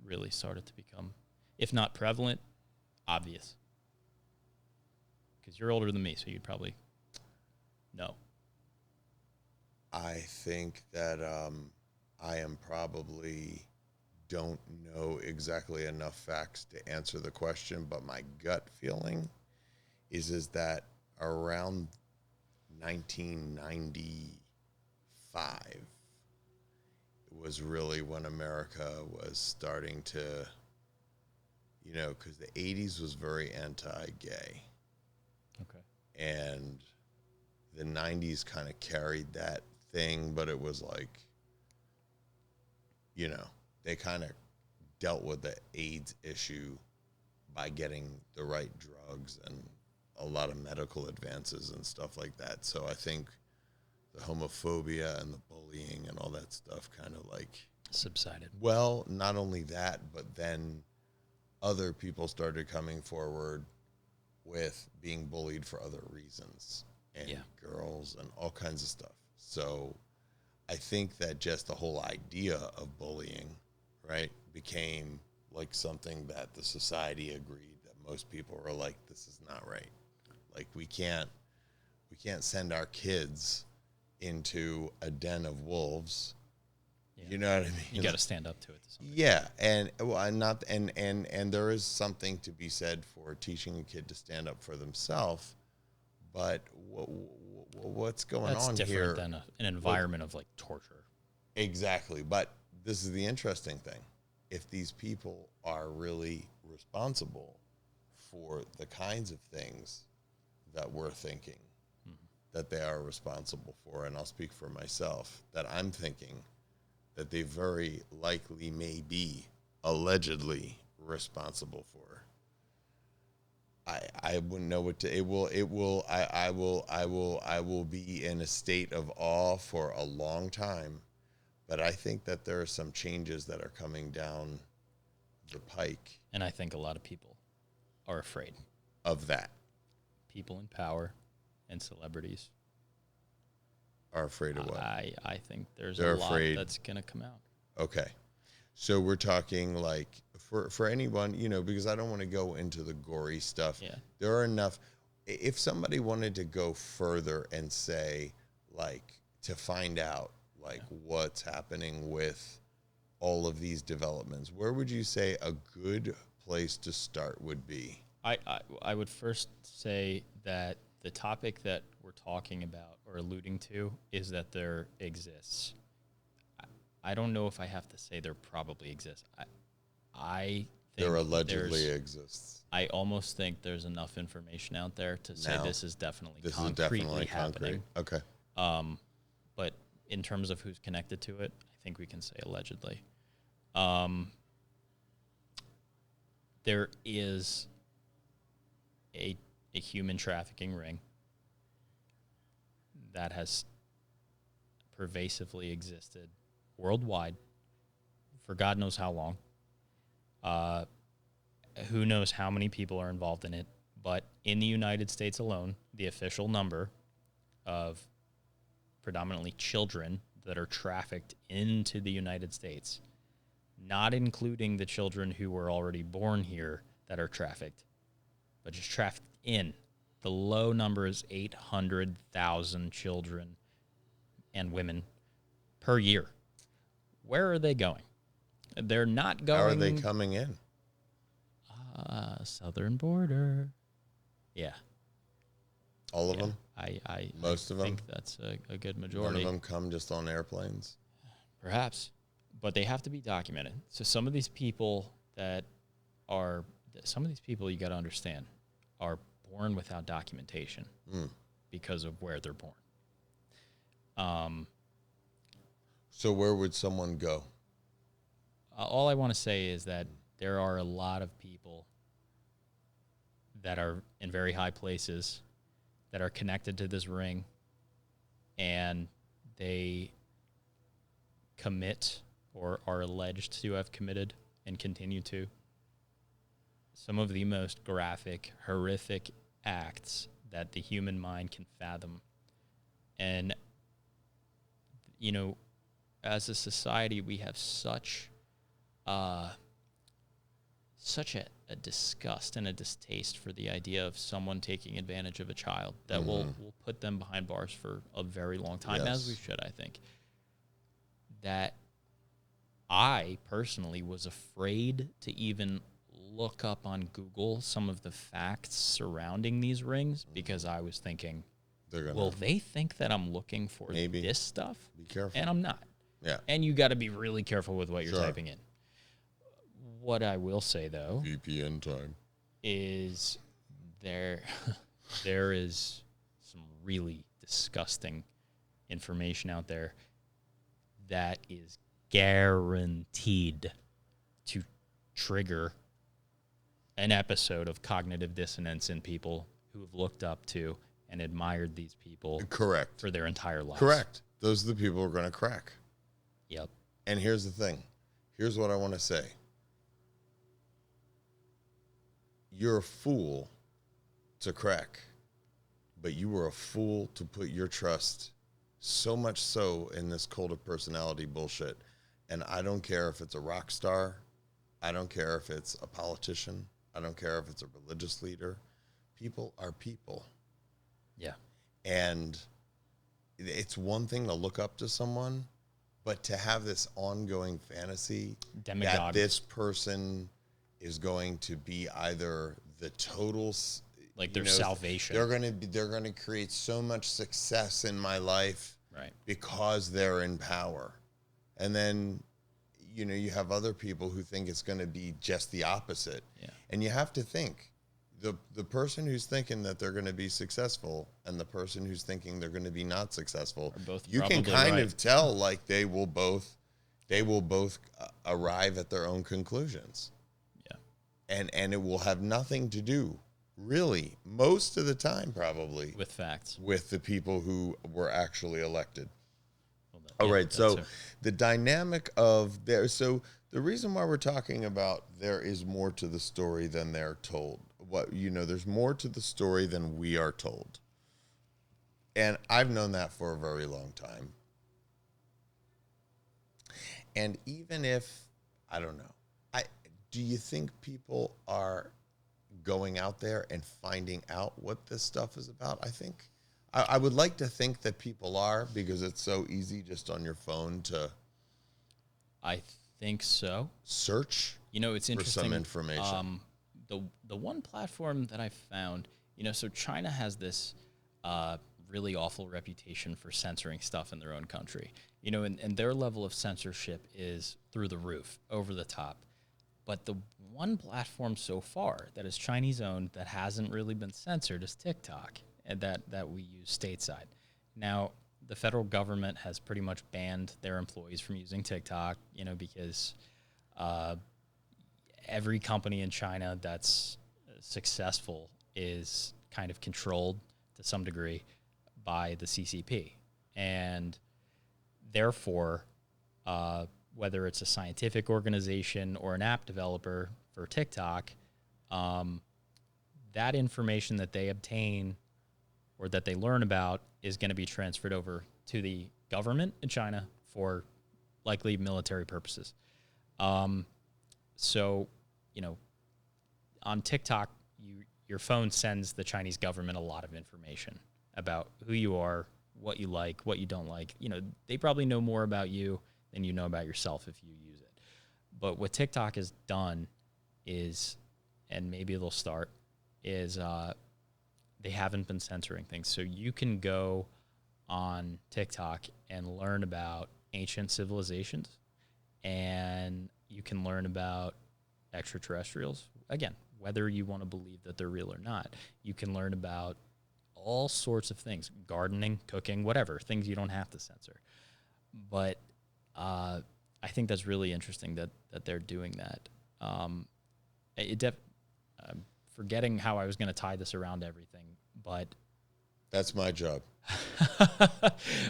really started to become, if not prevalent, obvious? Because you're older than me, so you'd probably know. I think that I am probably don't know exactly enough facts to answer the question, but my gut feeling is that around 1995 was really when America was starting to, you know, because the 80s was very anti-gay. Okay. And the 90s kind of carried that thing, but it was like, you know, they kind of dealt with the AIDS issue by getting the right drugs and a lot of medical advances and stuff like that. So I think the homophobia and the bullying and all that stuff kind of like subsided. Well, not only that, but then other people started coming forward with being bullied for other reasons, and girls and all kinds of stuff. So I think that just the whole idea of bullying, right, became like something that the society agreed that most people were like, this is not right. Like we can't send our kids into a den of wolves. Yeah. You know what I mean? You got to stand up to it. Yeah, and there is something to be said for teaching a kid to stand up for themselves. But what's going on here? That's different than an environment of like torture. Exactly, but this is the interesting thing. If these people are really responsible for the kinds of things that we're thinking that they are responsible for, and I'll speak for myself, that I'm thinking that they very likely may be allegedly responsible for, I wouldn't know what to, I will be in a state of awe for a long time, but I think that there are some changes that are coming down the pike. And I think a lot of people are afraid of that. People in power and celebrities are afraid of what? I think they're afraid. Lot that's going to come out. Okay. So we're talking like for anyone, you know, because I don't want to go into the gory stuff. Yeah. There are enough. If somebody wanted to go further and say, like, to find out, like, what's happening with all of these developments, where would you say a good place to start would be? I would first say that the topic that we're talking about or alluding to is that there exists. I don't know if I have to say there probably exists. I think there allegedly exists. I almost think there's enough information out there to say this is definitely concretely happening. Okay. But in terms of who's connected to it, I think we can say allegedly. There is a human trafficking ring that has pervasively existed worldwide for God knows how long. Who knows how many people are involved in it, but in the United States alone, the official number of predominantly children that are trafficked into the United States, not including the children who were already born here that are trafficked, but just trafficked in. The low number is 800,000 children and women per year. Where are they going? They're not going. How are they coming in? Southern border. Yeah. All of them? Most of them? I think that's a good majority. None of them come just on airplanes? Perhaps. But they have to be documented. So some of these people you got to understand, are born without documentation because of where they're born. So where would someone go? All I want to say is that there are a lot of people that are in very high places that are connected to this ring, and they commit or are alleged to have committed and continue to some of the most graphic, horrific acts that the human mind can fathom. And, you know, as a society, we have such a disgust and a distaste for the idea of someone taking advantage of a child that will put them behind bars for a very long time, as we should, I think. That I personally was afraid to even look up on Google some of the facts surrounding these rings because I was thinking, will they think that I'm looking for this stuff? Be careful. And I'm not. Yeah. And you got to be really careful with what you're typing in. What I will say, though, VPN time, is there is some really disgusting information out there that is guaranteed to trigger an episode of cognitive dissonance in people who have looked up to and admired these people for their entire lives. Correct. Those are the people who are going to crack. Yep. And here's the thing. Here's what I want to say. You're a fool to crack, but you were a fool to put your trust so much so in this cult of personality bullshit. And I don't care if it's a rock star. I don't care if it's a politician. I don't care if it's a religious leader. People are people. Yeah. And it's one thing to look up to someone, but to have this ongoing fantasy that this person is going to be either the total, like their salvation. They're going to create so much success in my life, right? Because they're in power. And then, you know, you have other people who think it's going to be just the opposite. Yeah. And you have to think, the person who's thinking that they're going to be successful and the person who's thinking they're going to be not successful, you can kind of tell, like, they will both arrive at their own conclusions. Yeah. And it will have nothing to do, really, most of the time, probably, with facts, with the people who were actually elected. All right, so the dynamic of there. So the reason why we're talking about there is more to the story than they're told. There's more to the story than we are told. And I've known that for a very long time. And even if, I don't know, do you think people are going out there and finding out what this stuff is about? I would like to think that people are, because it's so easy just on your phone to. I think so. Search. It's interesting. For some information. The one platform that I found, so China has this really awful reputation for censoring stuff in their own country. And their level of censorship is through the roof, over the top. But the one platform so far that is Chinese owned that hasn't really been censored is TikTok, and that we use stateside. Now, the federal government has pretty much banned their employees from using TikTok, because every company in China that's successful is kind of controlled to some degree by the CCP. And therefore, whether it's a scientific organization or an app developer for TikTok, that information that they obtain or that they learn about is going to be transferred over to the government in China for likely military purposes. So, on TikTok, your phone sends the Chinese government a lot of information about who you are, what you like, what you don't like. They probably know more about you than you know about yourself if you use it. But what TikTok has done is, and maybe they'll start, is they haven't been censoring things. So you can go on TikTok and learn about ancient civilizations, and you can learn about extraterrestrials. Again, whether you want to believe that they're real or not. You can learn about all sorts of things, gardening, cooking, whatever, things you don't have to censor. But I think that's really interesting that they're doing that. I'm forgetting how I was going to tie this around everything, but that's my job.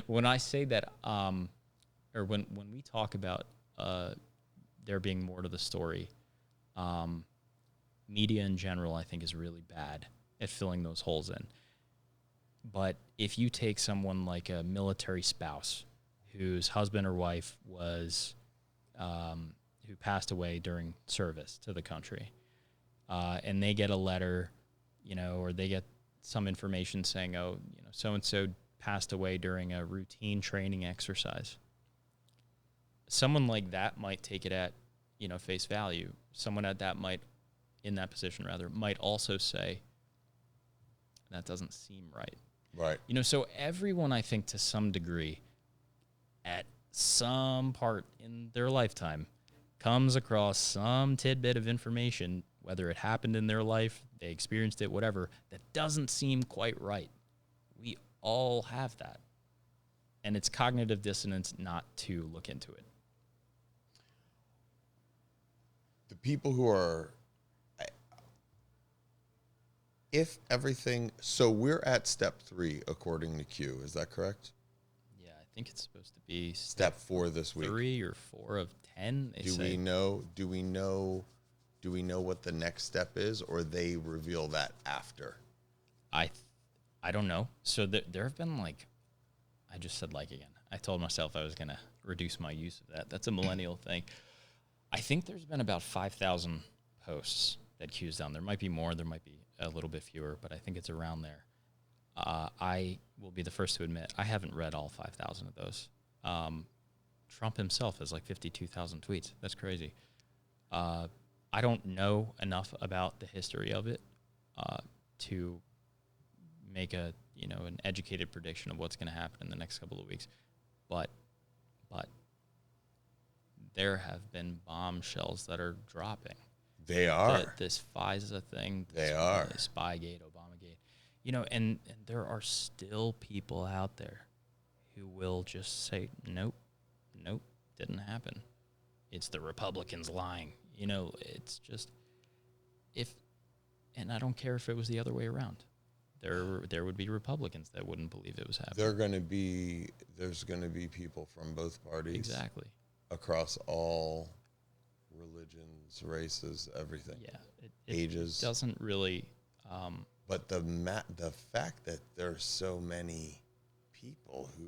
When I say that, or when we talk about there being more to the story, media in general, I think, is really bad at filling those holes in. But if you take someone like a military spouse whose husband or wife was, who passed away during service to the country, and they get a letter, or they get some information saying, so-and-so passed away during a routine training exercise. Someone like that might take it at, face value. Someone in that position might also say, that doesn't seem right. Right. So everyone, I think, to some degree, at some part in their lifetime, comes across some tidbit of information, whether it happened in their life, they experienced it, whatever, that doesn't seem quite right. We all have that. And it's cognitive dissonance not to look into it. The people who are, so we're at step 3, according to Q, is that correct? Yeah, I think it's supposed to be step 4 this week. 3 or 4 of 10. Do we know what the next step is, or they reveal that after? I don't know. So there have been I just said again. I told myself I was going to reduce my use of that. That's a millennial thing. I think there's been about 5,000 posts that Q's done. There might be more. There might be a little bit fewer, but I think it's around there. I will be the first to admit I haven't read all 5,000 of those. Trump himself has 52,000 tweets. That's crazy. I don't know enough about the history of it to make an educated prediction of what's going to happen in the next couple of weeks. But there have been bombshells that are dropping. They are. This FISA thing. They are. Spygate, Obamagate. And there are still people out there who will just say, nope, didn't happen. It's the Republicans lying. It's just, and I don't care if it was the other way around. There would be Republicans that wouldn't believe it was happening. There's going to be people from both parties. Exactly. Across all religions, races, everything. Yeah. Ages. It doesn't really. But the fact that there's so many people who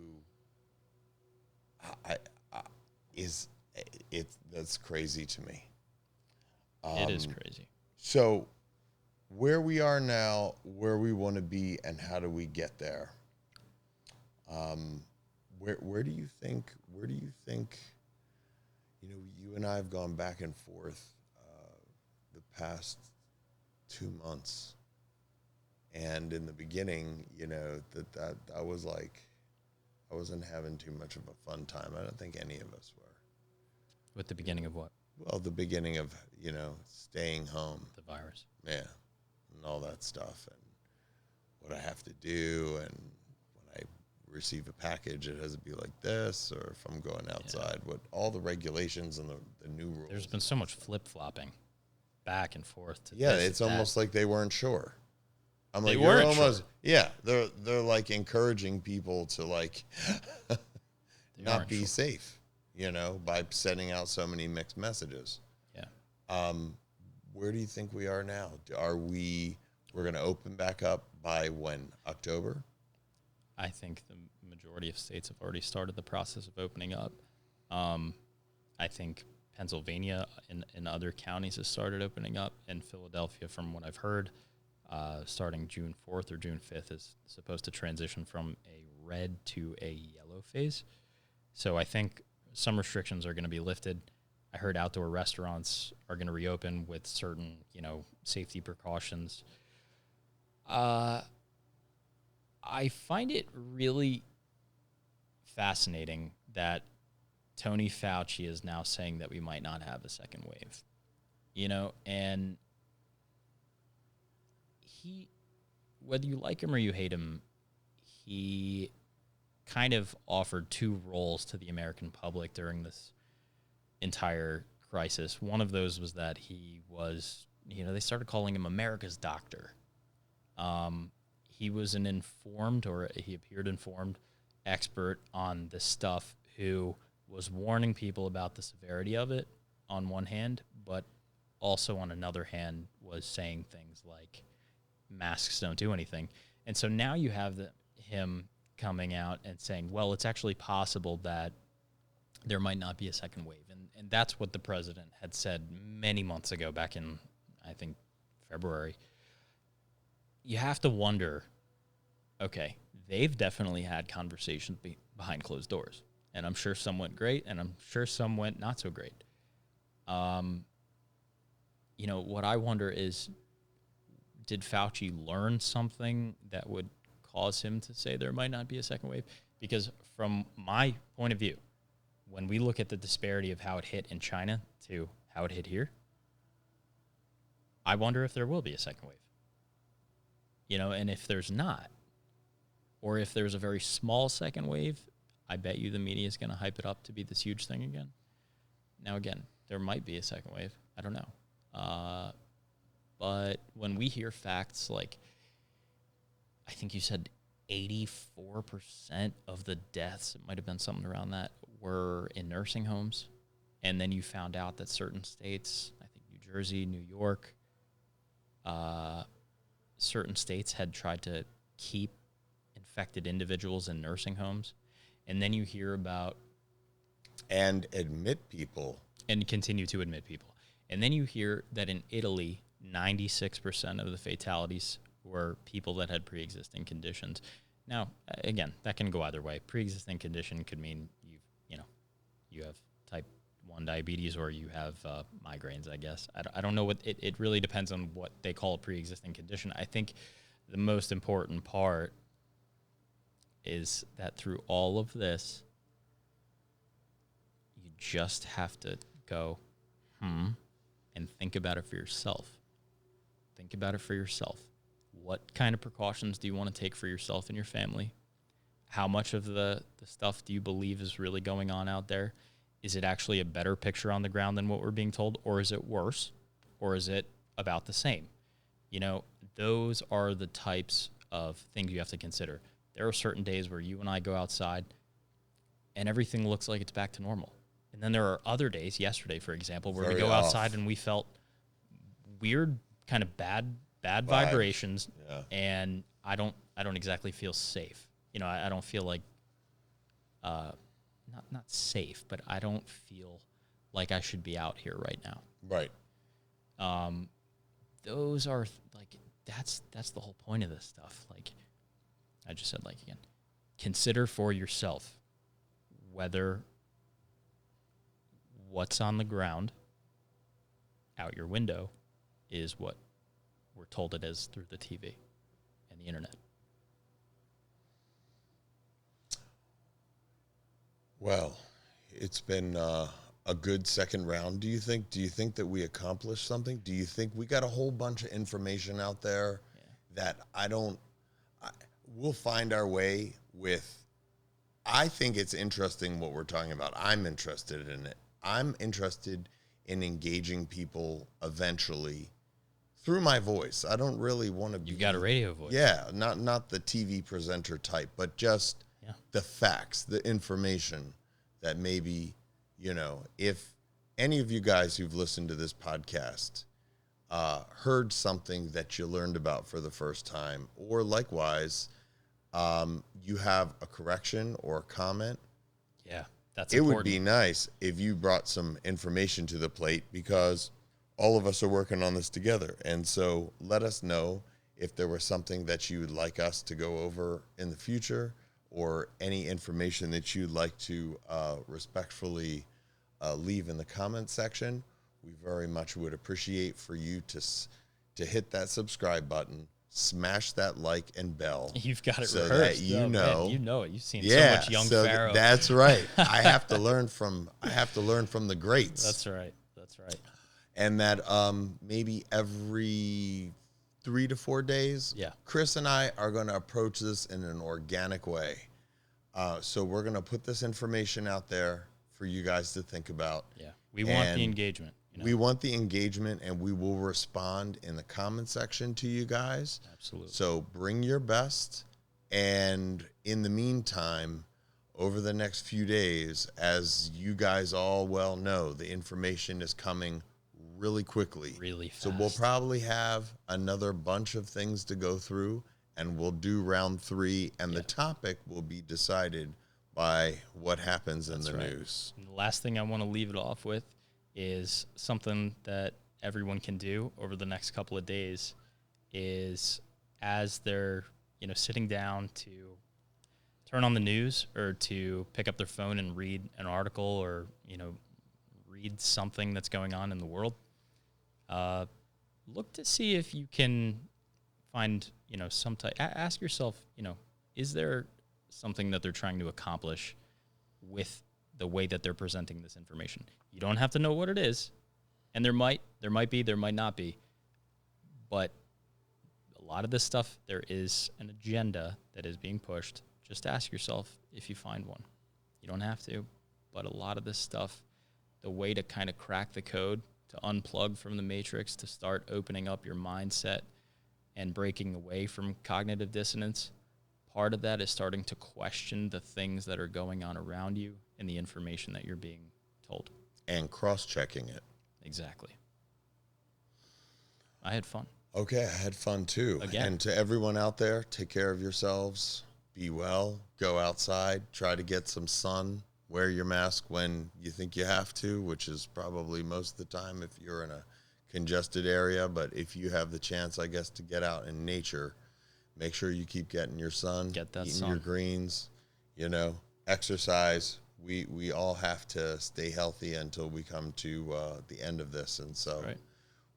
that's crazy to me. It is crazy. So where we are now, where we want to be, and how do we get there? Where do you think you and I have gone back and forth the past 2 months, and in the beginning, that was I wasn't having too much of a fun time. I don't think any of us were. With the beginning of what? Well, the beginning of, staying home. The virus. Yeah. And all that stuff, and what I have to do, and when I receive a package, it has to be like this, or if I'm going outside, what all the regulations and the new rules. There's been so much flip-flopping back and forth. It's almost like they weren't sure. I'm like, they weren't almost, sure. Yeah, they're encouraging people to not be safe, by sending out so many mixed messages. Yeah. Where do you think we are now? We're going to open back up by when? October? I think the majority of states have already started the process of opening up. I think Pennsylvania and other counties has started opening up, and Philadelphia, from what I've heard, starting June 4th or June 5th, is supposed to transition from a red to a yellow phase. So I think some restrictions are going to be lifted. I heard outdoor restaurants are going to reopen with certain, safety precautions. I find it really fascinating that Tony Fauci is now saying that we might not have a second wave, and he, whether you like him or you hate him, he kind of offered two roles to the American public during this entire crisis. One of those was that he was, they started calling him America's doctor. He was an informed, or he appeared informed, expert on this stuff who was warning people about the severity of it on one hand, but also on another hand was saying things like masks don't do anything. And so now you have him coming out and saying, well, it's actually possible that there might not be a second wave. And that's what the president had said many months ago, back in, I think, February. You have to wonder, okay, they've definitely had conversations behind closed doors. And I'm sure some went great, and I'm sure some went not so great. What I wonder is, did Fauci learn something that would cause him to say there might not be a second wave? Because from my point of view, when we look at the disparity of how it hit in China to how it hit here, I wonder if there will be a second wave. And if there's not, or if there's a very small second wave, I bet you the media is going to hype it up to be this huge thing again. Now, again, there might be a second wave. I don't know. But when we hear facts like, I think you said 84% of the deaths, it might have been something around that, were in nursing homes. And then you found out that certain states, I think New Jersey, New York, certain states had tried to keep infected individuals in nursing homes. And then you hear about... And admit people. And continue to admit people. And then you hear that in Italy, 96% of the fatalities were people that had pre-existing conditions. Now, again, that can go either way. Pre-existing condition could mean you have type 1 diabetes, or you have migraines, I guess. I don't know what... It really depends on what they call a pre-existing condition. I think the most important part is that through all of this, you just have to go, and think about it for yourself. Think about it for yourself. What kind of precautions do you want to take for yourself and your family? How much of the stuff do you believe is really going on out there? Is it actually a better picture on the ground than what we're being told? Or is it worse? Or is it about the same? Those are the types of things you have to consider. There are certain days where you and I go outside and everything looks like it's back to normal. And then there are other days, yesterday, for example, where we go outside and we felt weird, kind of bad vibrations. Yeah. And I don't exactly feel safe. I don't feel like, not safe, but I don't feel like I should be out here right now. Right. Those are that's the whole point of this stuff. Like I just said, again, consider for yourself whether what's on the ground out your window is what we're told it is through the TV and the internet. Well, it's been a good second round. Do you think that we accomplished something? Do you think we got a whole bunch of information out there that we'll find our way with? I think it's interesting what we're talking about. I'm interested in it. I'm interested in engaging people eventually through my voice. I don't really want to be... You got a radio voice. Yeah, not the TV presenter type, but just the facts, the information that maybe, if any of you guys who've listened to this podcast heard something that you learned about for the first time, or likewise, you have a correction or a comment. Yeah, that's It important. would be nice if you brought some information to the plate, because all of us are working on this together. And so let us know if there was something that you would like us to go over in the future, or any information that you'd like to respectfully leave in the comment section. We very much would appreciate for you to hit that subscribe button, smash that like and bell. You've got it so rehearsed. that you Oh, know. man, you know it. You've seen Yeah, so much young so Pharaoh. that's right. I have to learn from the greats. That's right. That's right. And that maybe every 3 to 4 days, Yeah. Chris and I are going to approach this in an organic way. So we're going to put this information out there for you guys to think about. Yeah. We want the engagement. You know? We want the engagement, and we will respond in the comment section to you guys. Absolutely. So bring your best. And in the meantime, over the next few days, as you guys all well know, the information is coming really quickly. Really fast. So we'll probably have another bunch of things to go through, and we'll do round 3, and the topic will be decided by what happens in the news. And the last thing I want to leave it off with is something that everyone can do over the next couple of days is, as they're, sitting down to turn on the news or to pick up their phone and read an article, or, read something that's going on in the world, look to see if you can find, some type, ask yourself, is there something that they're trying to accomplish with the way that they're presenting this information? You don't have to know what it is, and there might be, there might not be, but a lot of this stuff, there is an agenda that is being pushed. Just ask yourself if you find one. You don't have to, but a lot of this stuff, the way to kind of crack the code, to unplug from the matrix, to start opening up your mindset and breaking away from cognitive dissonance, part of that is starting to question the things that are going on around you and the information that you're being told. And cross-checking it. Exactly. I had fun. Okay, I had fun too. Again. And to everyone out there, take care of yourselves. Be well. Go outside. Try to get some sun. Wear your mask when you think you have to, which is probably most of the time if you're in a congested area. But if you have the chance, I guess, to get out in nature, make sure you keep getting your sun. Get that eating sun. your greens, exercise. We all have to stay healthy until we come to the end of this. And so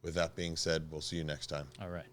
with that being said, we'll see you next time. All right.